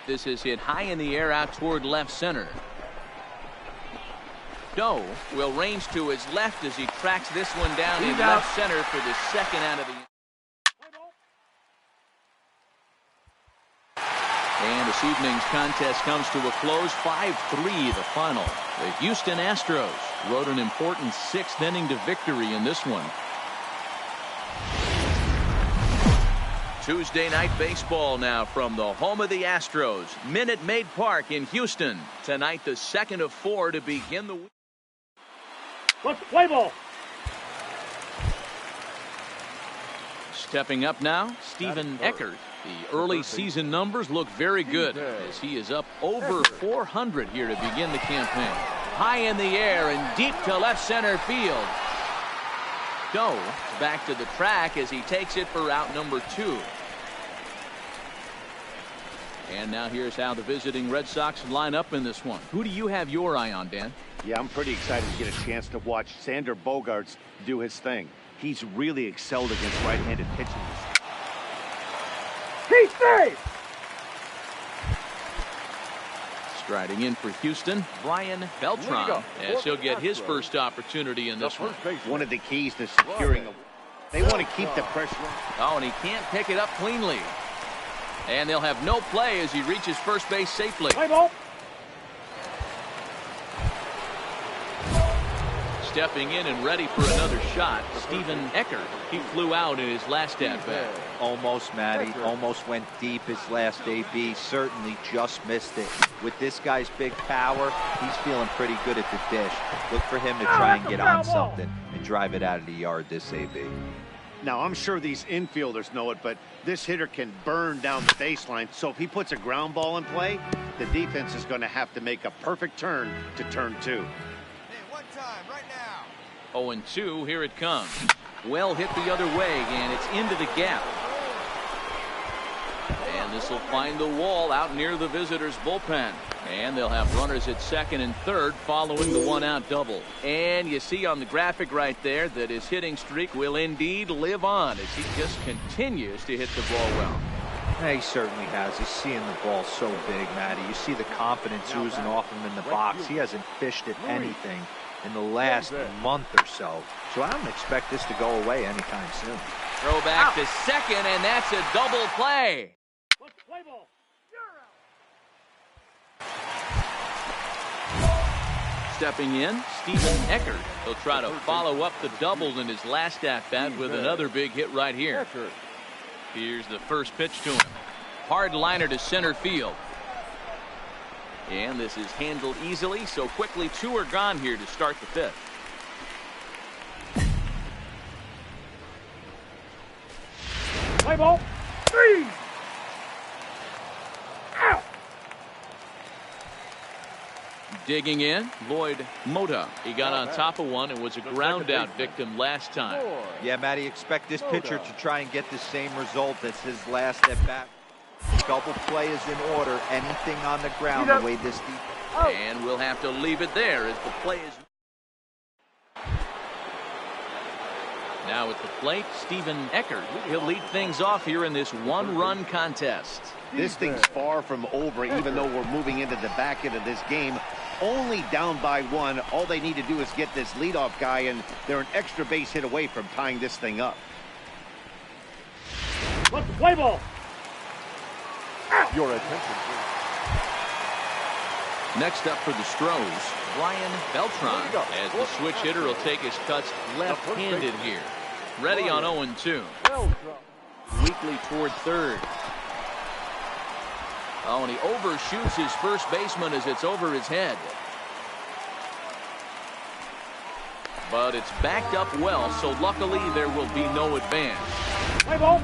This is hit high in the air out toward left center. Doe will range to his left as he tracks this one down in left center for the second out of the. And this evening's contest comes to a close, 5-3 the final. The Houston Astros rode an important 6th inning to victory in this one. Tuesday night baseball now from the home of the Astros, Minute Maid Park in Houston. Tonight the second of 4 to begin the week. Let's play ball. Stepping up now, Stephen Eckert. The early season numbers look very good as he is up over 400 here to begin the campaign. High in the air and deep to left center field. Doe back to the track as he takes it for out number 2. And now here's how the visiting Red Sox line up in this one. Who do you have your eye on, Dan? Yeah, I'm pretty excited to get a chance to watch Sander Bogarts do his thing. He's really excelled against right-handed pitching. He's safe! Striding in for Houston, Brian Beltran, as he'll get his first opportunity in this one. One of the keys to securing they want to keep the pressure on. Oh, and he can't pick it up cleanly. And they'll have no play as he reaches first base safely. Play ball. Stepping in and ready for another shot, Stephen Eckert. He flew out in his last at-bat. Almost, Matty. Almost went deep his last AB. Certainly just missed it. With this guy's big power, he's feeling pretty good at the dish. Look for him to try and get on something and drive it out of the yard this AB. Now, I'm sure these infielders know it, but this hitter can burn down the baseline. So if he puts a ground ball in play, the defense is going to have to make a perfect turn to turn 2. Hey, one time, right now. 0-2, here it comes. Well hit the other way, and it's into the gap. And this will find the wall out near the visitors' bullpen. And they'll have runners at second and third following the one-out double. And you see on the graphic right there that his hitting streak will indeed live on as he just continues to hit the ball well. Yeah, he certainly has. He's seeing the ball so big, Matty. You see the confidence oozing off him in the box. He hasn't fished at anything in the last month or so. So I don't expect this to go away anytime soon. Throw back to second, and that's a double play. Let's play ball. Stepping in, Stephen Eckert. He'll try to follow up the double in his last at-bat with another big hit right here. Here's the first pitch to him. Hard liner to center field. And this is handled easily, so quickly 2 are gone here to start the 5th. Play ball. 3. Out. Digging in, Lloyd Mota. He got on top of one and was a ground out victim last time. Yeah, Matty, expect this pitcher to try and get the same result as his last at bat. Double play is in order. Anything on the ground the way this deep. And we'll have to leave it there as the play is. Now at the plate, Stephen Eckert. He'll lead things off here in this one-run contest. This thing's far from over, even though we're moving into the back end of this game. Only down by 1. All they need to do is get this leadoff guy, and they're an extra base hit away from tying this thing up. Let's play ball. Your attention, Next up for the Stros, Brian Beltran, as the switch hitter will take his cuts left-handed here. Ready on 0-2. Weakly toward third. Oh, and he overshoots his first baseman as it's over his head. But it's backed up well, so luckily there will be no advance. Play ball.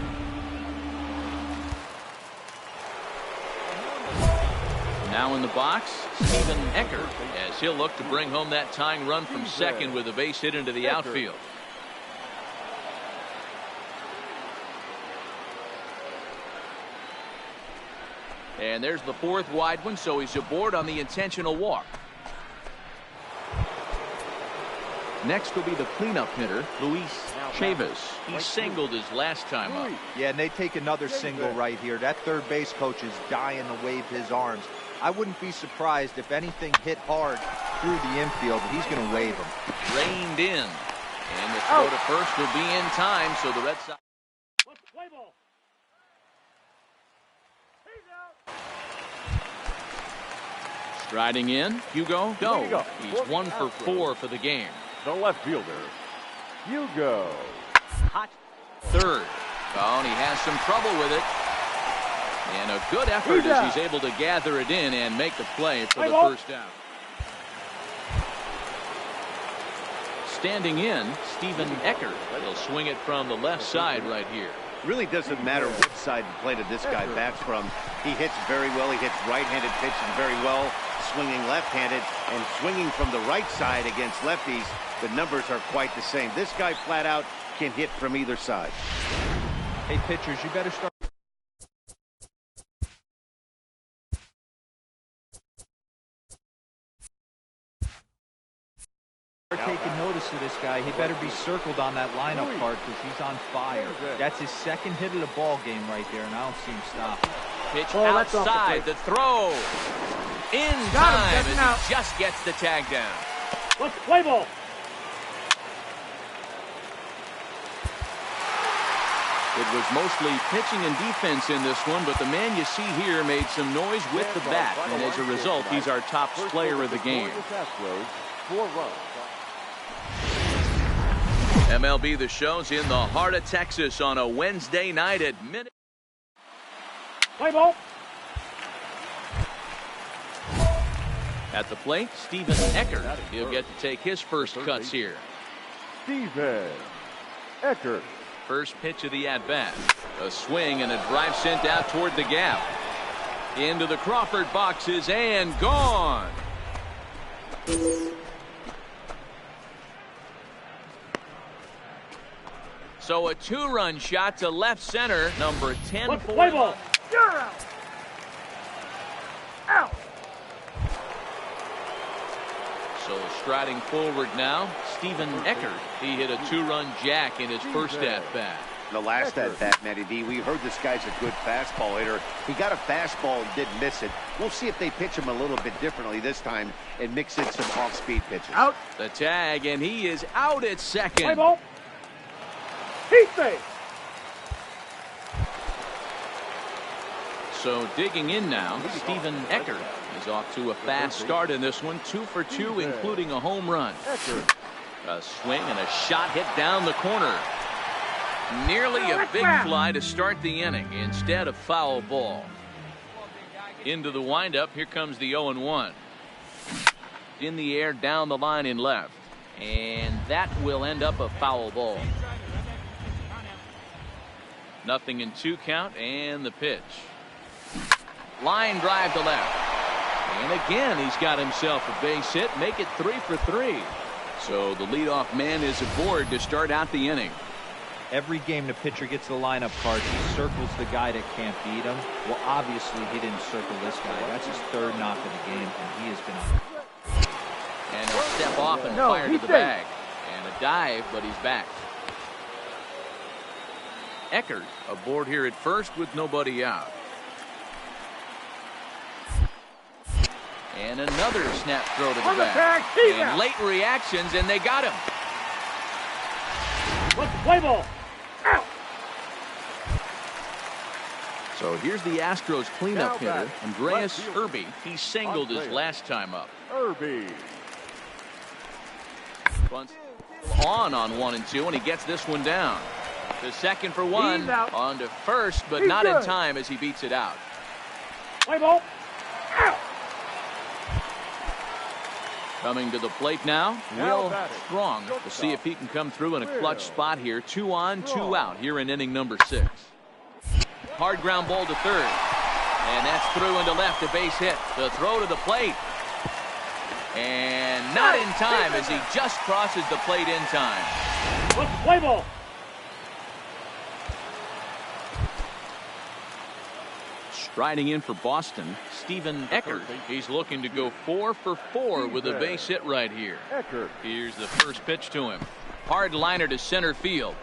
Now in the box, Stephen Eckert, as he'll look to bring home that tying run from second with a base hit into the outfield. And there's the 4th wide one, so he's aboard on the intentional walk. Next will be the cleanup hitter, Luis Chavez. He singled his last time up. Yeah, and they take another single right here. That third base coach is dying to wave his arms. I wouldn't be surprised if anything hit hard through the infield. He's going to wave them. Reined in. And the throw to first will be in time, so the Red Sox. Let's play ball. Striding in, Hugo Doe. He's 1 for 4 for the game. the left fielder, Hugo. Hot third. Oh, and he has some trouble with it. And a good effort as he's able to gather it in and make the play for the first out. Standing in, Stephen Eckert. He'll swing it from the left side right here. Really doesn't matter what side the plate of this guy bats from. He hits very well. He hits right-handed pitches very well, swinging left-handed, and swinging from the right side against lefties. The numbers are quite the same. This guy flat out can hit from either side. Hey, pitchers, you better start taking notice of this guy. He better be circled on that lineup card because he's on fire. That's his second hit of the ball game right there, and I don't see him stopping. Pitch outside, the throw. In time as he just gets the tag down. Let's play ball. It was mostly pitching and defense in this one, but the man you see here made some noise with the bat, and as a result, he's our top player of the game. 4 runs. MLB The Show's in the heart of Texas on a Wednesday night at midnight. Play ball. At the plate, Steven Eckert. He'll get to take his first cuts here. Steven Eckert. First pitch of the at-bat. A swing and a drive sent out toward the gap. Into the Crawford boxes and gone. So a 2-run shot to left center, number 10. Let's play ball. You're out. Out. So striding forward now, Steven Eckert. He hit a 2-run jack in his first at-bat. The last at-bat, Matty D, we heard this guy's a good fastball hitter. He got a fastball and didn't miss it. We'll see if they pitch him a little bit differently this time and mix in some off-speed pitches. Out. The tag, and he is out at second. Play ball. Heat safe. So digging in now, Steven Eckert is off to a fast start in this one. 2 for 2, including a home run. A swing and a shot hit down the corner. Nearly a big fly to start the inning instead of foul ball. Into the windup, here comes the 0-1. In the air, down the line in left. And that will end up a foul ball. Nothing in 2 count, and the pitch. Line drive to left. And again, he's got himself a base hit. Make it 3 for 3. So the leadoff man is aboard to start out the inning. Every game the pitcher gets the lineup card, he circles the guy that can't beat him. Well, obviously, he didn't circle this guy. That's his 3rd knock of the game, and he has been on. And he'll step off and fire to the bag. And a dive, but he's back. Eckert aboard here at first with nobody out. And another snap throw to the bag. And late reactions, and they got him. Let's play ball. Out. So here's the Astros cleanup hitter, Andreas Irby. He singled his last time up. Irby. Bunts on 1 and 2, and he gets this one down. The second for 1, on to first, but not in time as he beats it out. Play ball. Out. Coming to the plate now, Will Strong. We'll see if he can come through in a clutch spot here. 2 on, 2 out here in inning number 6. Hard ground ball to third. And that's through into left, a base hit. The throw to the plate. And not in time as he just crosses the plate in time. Let's play ball. Striding in for Boston, Steven Eckert. He's looking to go 4 for 4 with a base hit right here. Here's the first pitch to him. Hard liner to center field.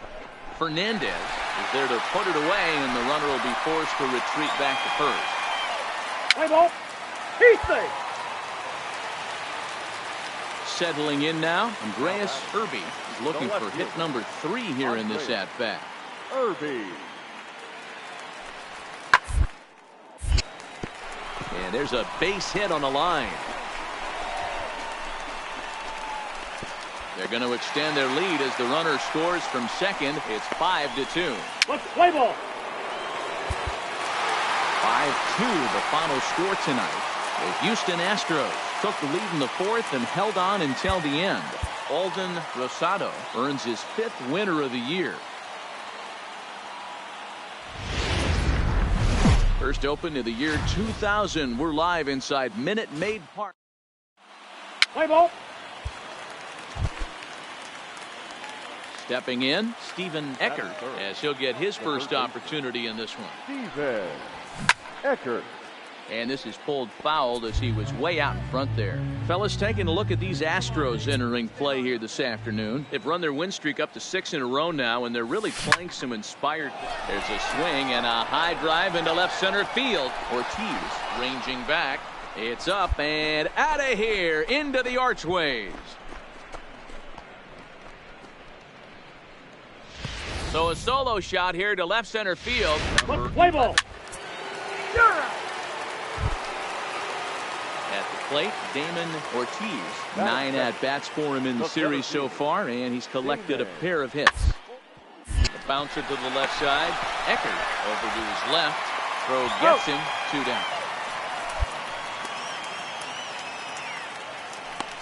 Fernandez is there to put it away, and the runner will be forced to retreat back to first. Play ball. Heat safe. Settling in now, Andreas Irby is looking for hit number 3 here in this at-bat. Irby. And there's a base hit on the line. They're going to extend their lead as the runner scores from second. It's 5-2. Let's play ball. 5-2 the final score tonight. The Houston Astros took the lead in the 4th and held on until the end. Alden Rosado earns his 5th winner of the year. First opened in the year 2000. We're live inside Minute Maid Park. Play ball. Stepping in, Steven Eckert, as he'll get his first opportunity in this one. Steven Eckert. And this is pulled foul as he was way out in front there. Fellas, taking a look at these Astros entering play here this afternoon. They've run their win streak up to 6 in a row now, and they're really playing some inspired. There's a swing and a high drive into left center field. Ortiz ranging back. It's up and out of here into the archways. So a solo shot here to left center field. Play ball. At the plate, Damon Ortiz. 9 at-bats for him in the series so far, and he's collected a pair of hits. The bouncer to the left side. Eckert over to his left. Throw gets him. 2 down.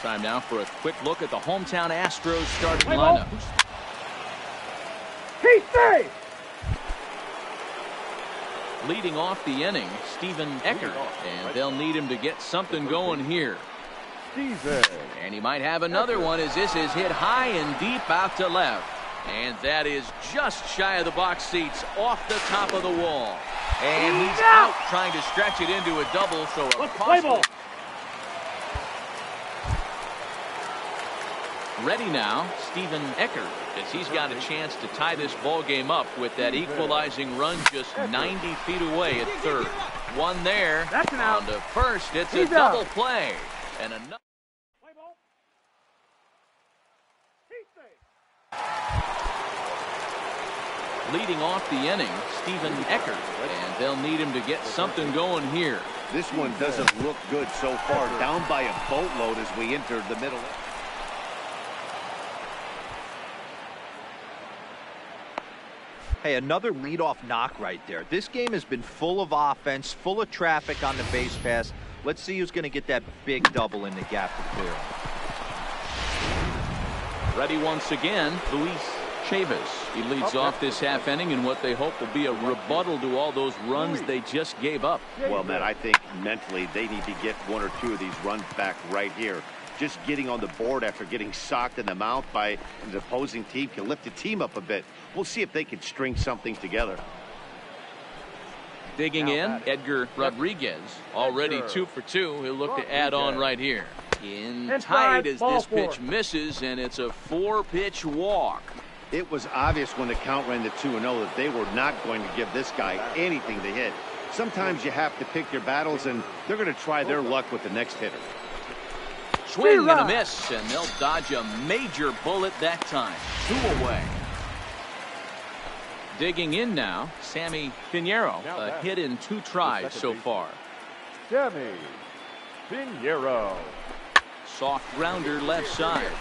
Time now for a quick look at the hometown Astros starting lineup. He's safe. Leading off the inning, Steven Eckert, and they'll need him to get something going here. Steven. And he might have another one as this is hit high and deep out to left. And that is just shy of the box seats off the top of the wall. And he's out trying to stretch it into a double, so a play ball. Ready now, Steven Eckert, as he's got a chance to tie this ball game up with that equalizing run just 90 feet away at third. One there. That's an out. On to first. It's a double play. And another. Play ball. He's safe. Leading off the inning, Steven Eckert, and they'll need him to get something going here. This one doesn't look good so far. Down by a boatload as we enter the middle. Hey, another leadoff knock right there. This game has been full of offense, full of traffic on the base pass. Let's see who's going to get that big double in the gap to clear. Ready once again, Luis Chavez. He leads off this half inning in what they hope will be a rebuttal to all those runs they just gave up. Well, Matt, I think mentally they need to get 1 or 2 of these runs back right here. Just getting on the board after getting socked in the mouth by the opposing team can lift the team up a bit. We'll see if they can string something together. Digging in, Edgar Rodriguez, already 2 for 2. He'll look to add on right here. In tight as this pitch misses, and it's a 4-pitch walk. It was obvious when the count ran to 2-0 that they were not going to give this guy anything to hit. Sometimes you have to pick your battles, and they're going to try their luck with the next hitter. Swing and a miss, and they'll dodge a major bullet that time. 2 away. Digging in now, Sammy Pinheiro, a hit in 2 tries so far. Sammy Pinheiro. Soft grounder left side.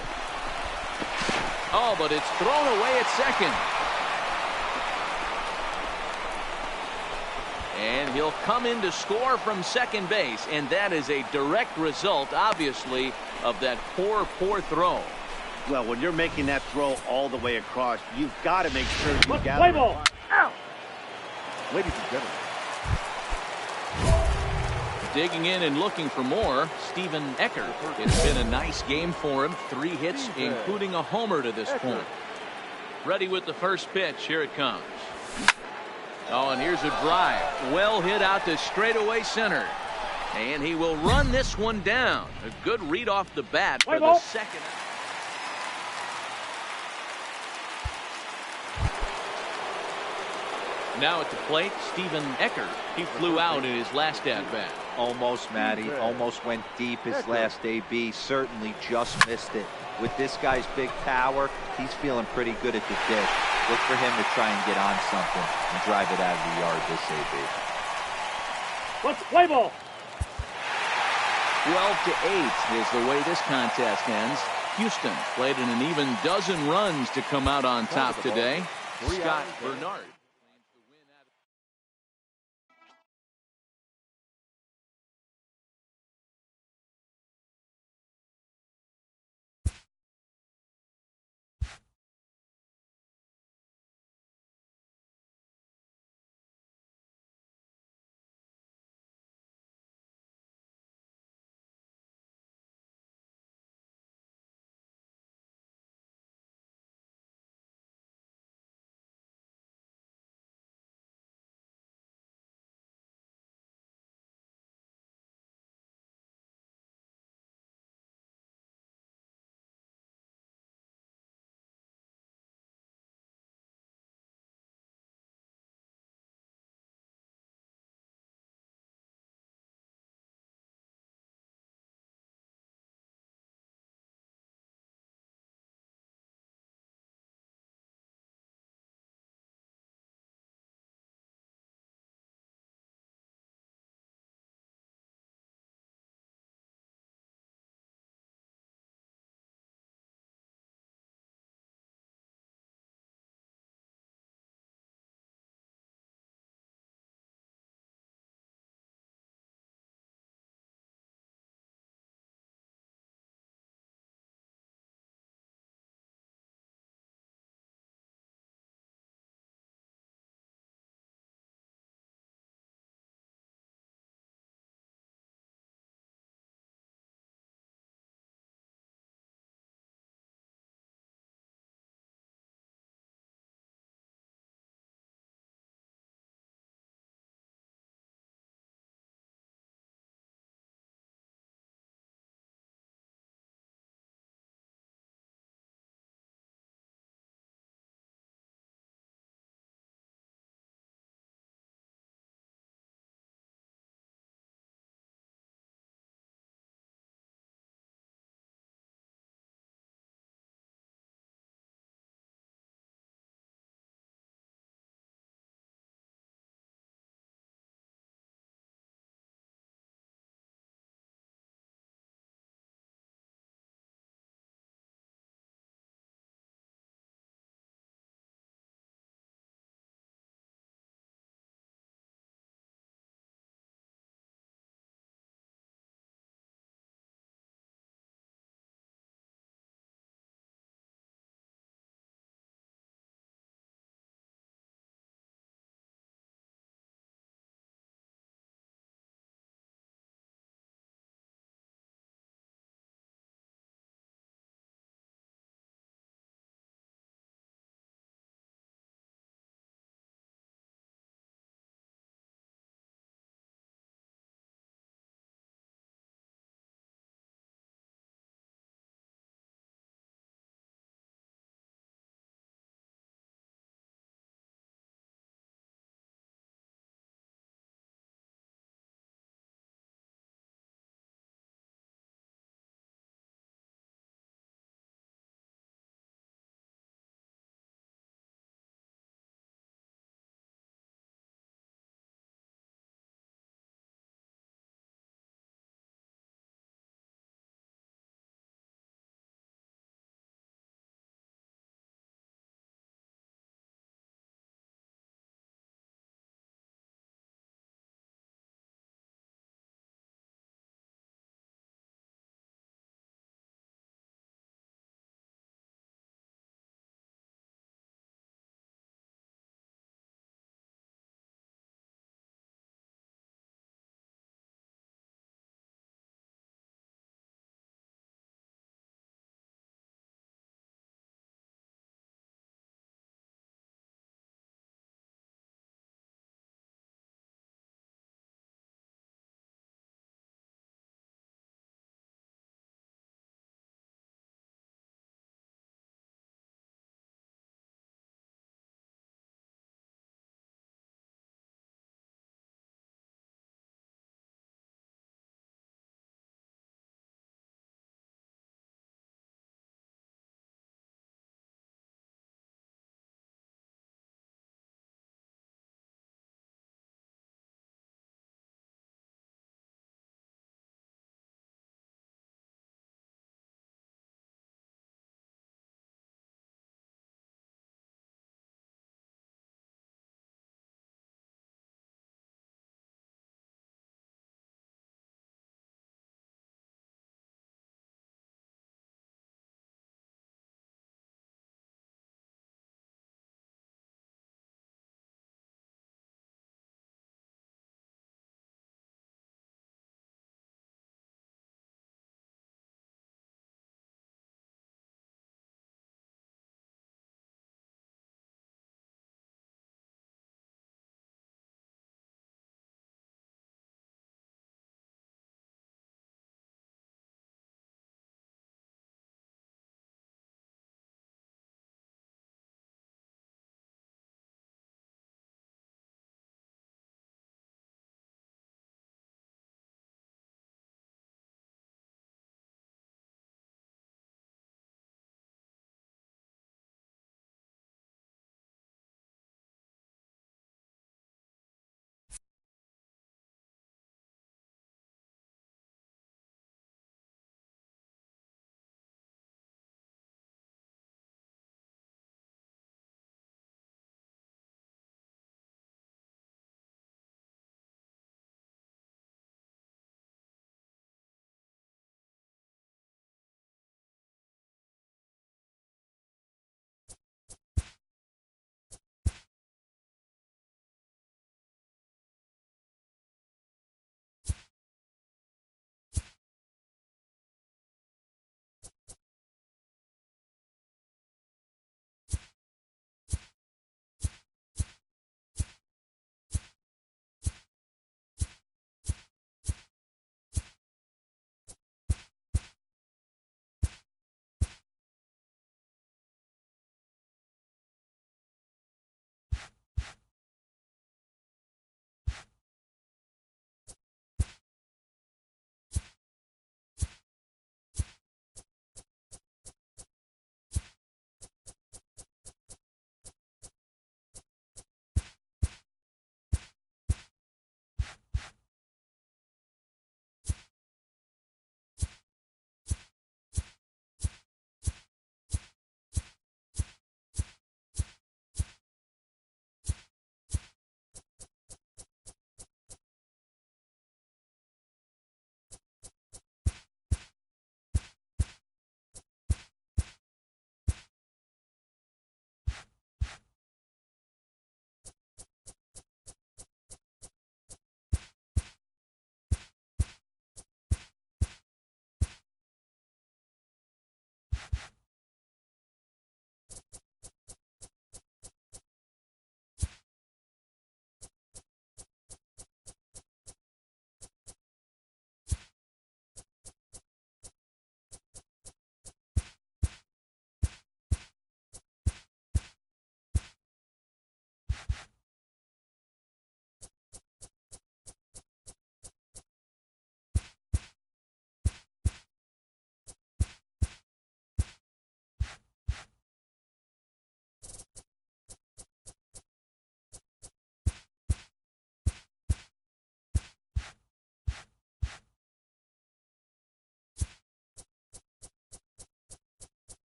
Oh, but it's thrown away at second. And he'll come in to score from second base, and that is a direct result, obviously, of that poor throw. Well, when you're making that throw all the way across, you've got to make sure you gather. Play ball. Out. Ladies and gentlemen. Digging in and looking for more, Steven Eckert. It's been a nice game for him. 3 hits, including a homer to this point. Ready with the first pitch. Here it comes. Oh, and here's a drive. Well hit out to straightaway center. And he will run this one down. A good read off the bat for the second. Now at the plate, Steven Eckert. He flew out in his last at-bat. Almost, Matty. Almost went deep his last AB. Certainly just missed it. With this guy's big power, he's feeling pretty good at the dish. Look for him to try and get on something and drive it out of the yard this AB. Let's play ball. 12-8 is the way this contest ends. Houston played in an even dozen runs to come out on top today. Scott Bernard.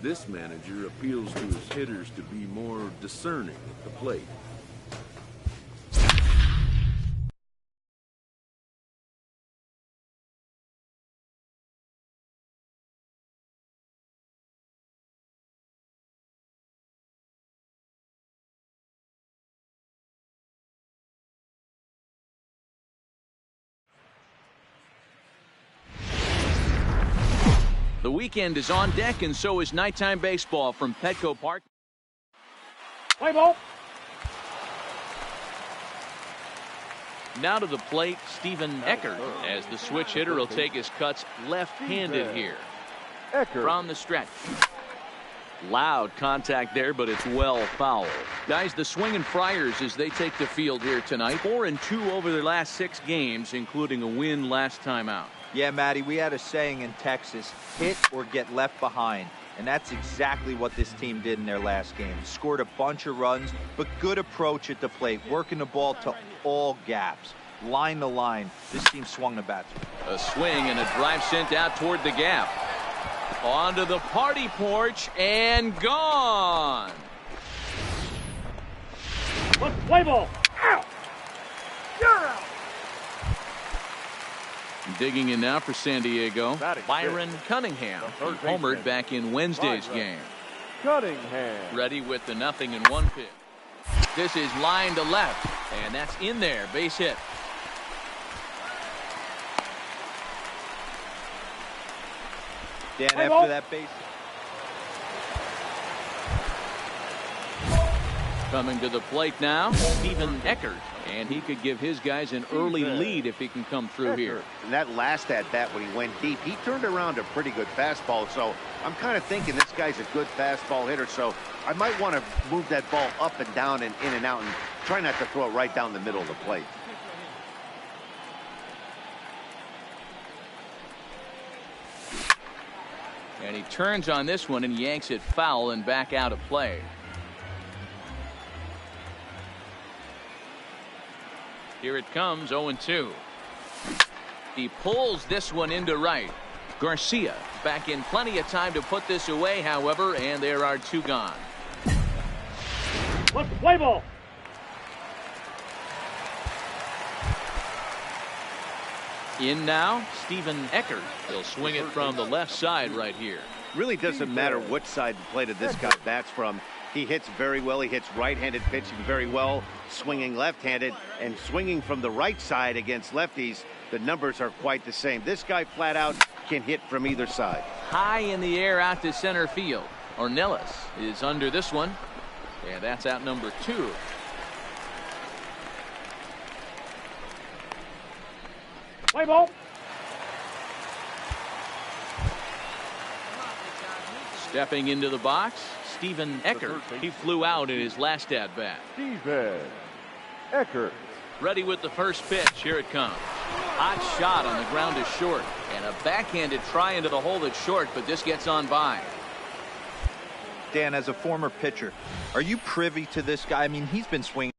This manager appeals to his hitters to be more discerning at the plate. The weekend is on deck, and so is nighttime baseball from Petco Park. Play ball. Now to the plate, Stephen Eckert, as the switch hitter will take his cuts left-handed here. From the stretch. Loud contact there, but it's well fouled. Guys, the Swinging Friars as they take the field here tonight. 4-2 over their last 6 games, including a win last time out. Yeah, Matty, we had a saying in Texas, hit or get left behind. And that's exactly what this team did in their last game. Scored a bunch of runs, but good approach at the plate, working the ball to all gaps. Line to line, this team swung the bats. A swing and a drive sent out toward the gap. Onto the party porch and gone. Let's play ball. Out. You're out. Digging in now for San Diego, Byron Cunningham. He homered back in Wednesday's game. Cunningham. Ready with the 0-1 pitch. This is line to left, and that's in there. Base hit. Dan, after that base. Coming to the plate now, Stephen Eckert. And he could give his guys an early lead if he can come through here. And that last at-bat when he went deep, he turned around a pretty good fastball. So I'm kind of thinking this guy's a good fastball hitter. So I might want to move that ball up and down and in and out and try not to throw it right down the middle of the plate. And he turns on this one and yanks it foul and back out of play. Here it comes, 0-2. He pulls this one into right. Garcia back in plenty of time to put this away, however, and there are 2 gone. Let's play ball. In now, Stephen Eckert. He'll swing it from the left side right here. Really doesn't matter which side the plate of this guy bats from. He hits very well. He hits right-handed pitching very well, swinging left-handed, and swinging from the right side against lefties. The numbers are quite the same. This guy flat out can hit from either side. High in the air out to center field. Ornelas is under this one, and that's out number 2. Play ball. Stepping into the box, Stephen Eckert. He flew out in his last at-bat. Stephen Eckert. Ready with the first pitch. Here it comes. Hot shot on the ground is short. And a backhanded try into the hole that's short, but this gets on by. Dan, as a former pitcher, are you privy to this guy? I mean, he's been swinging.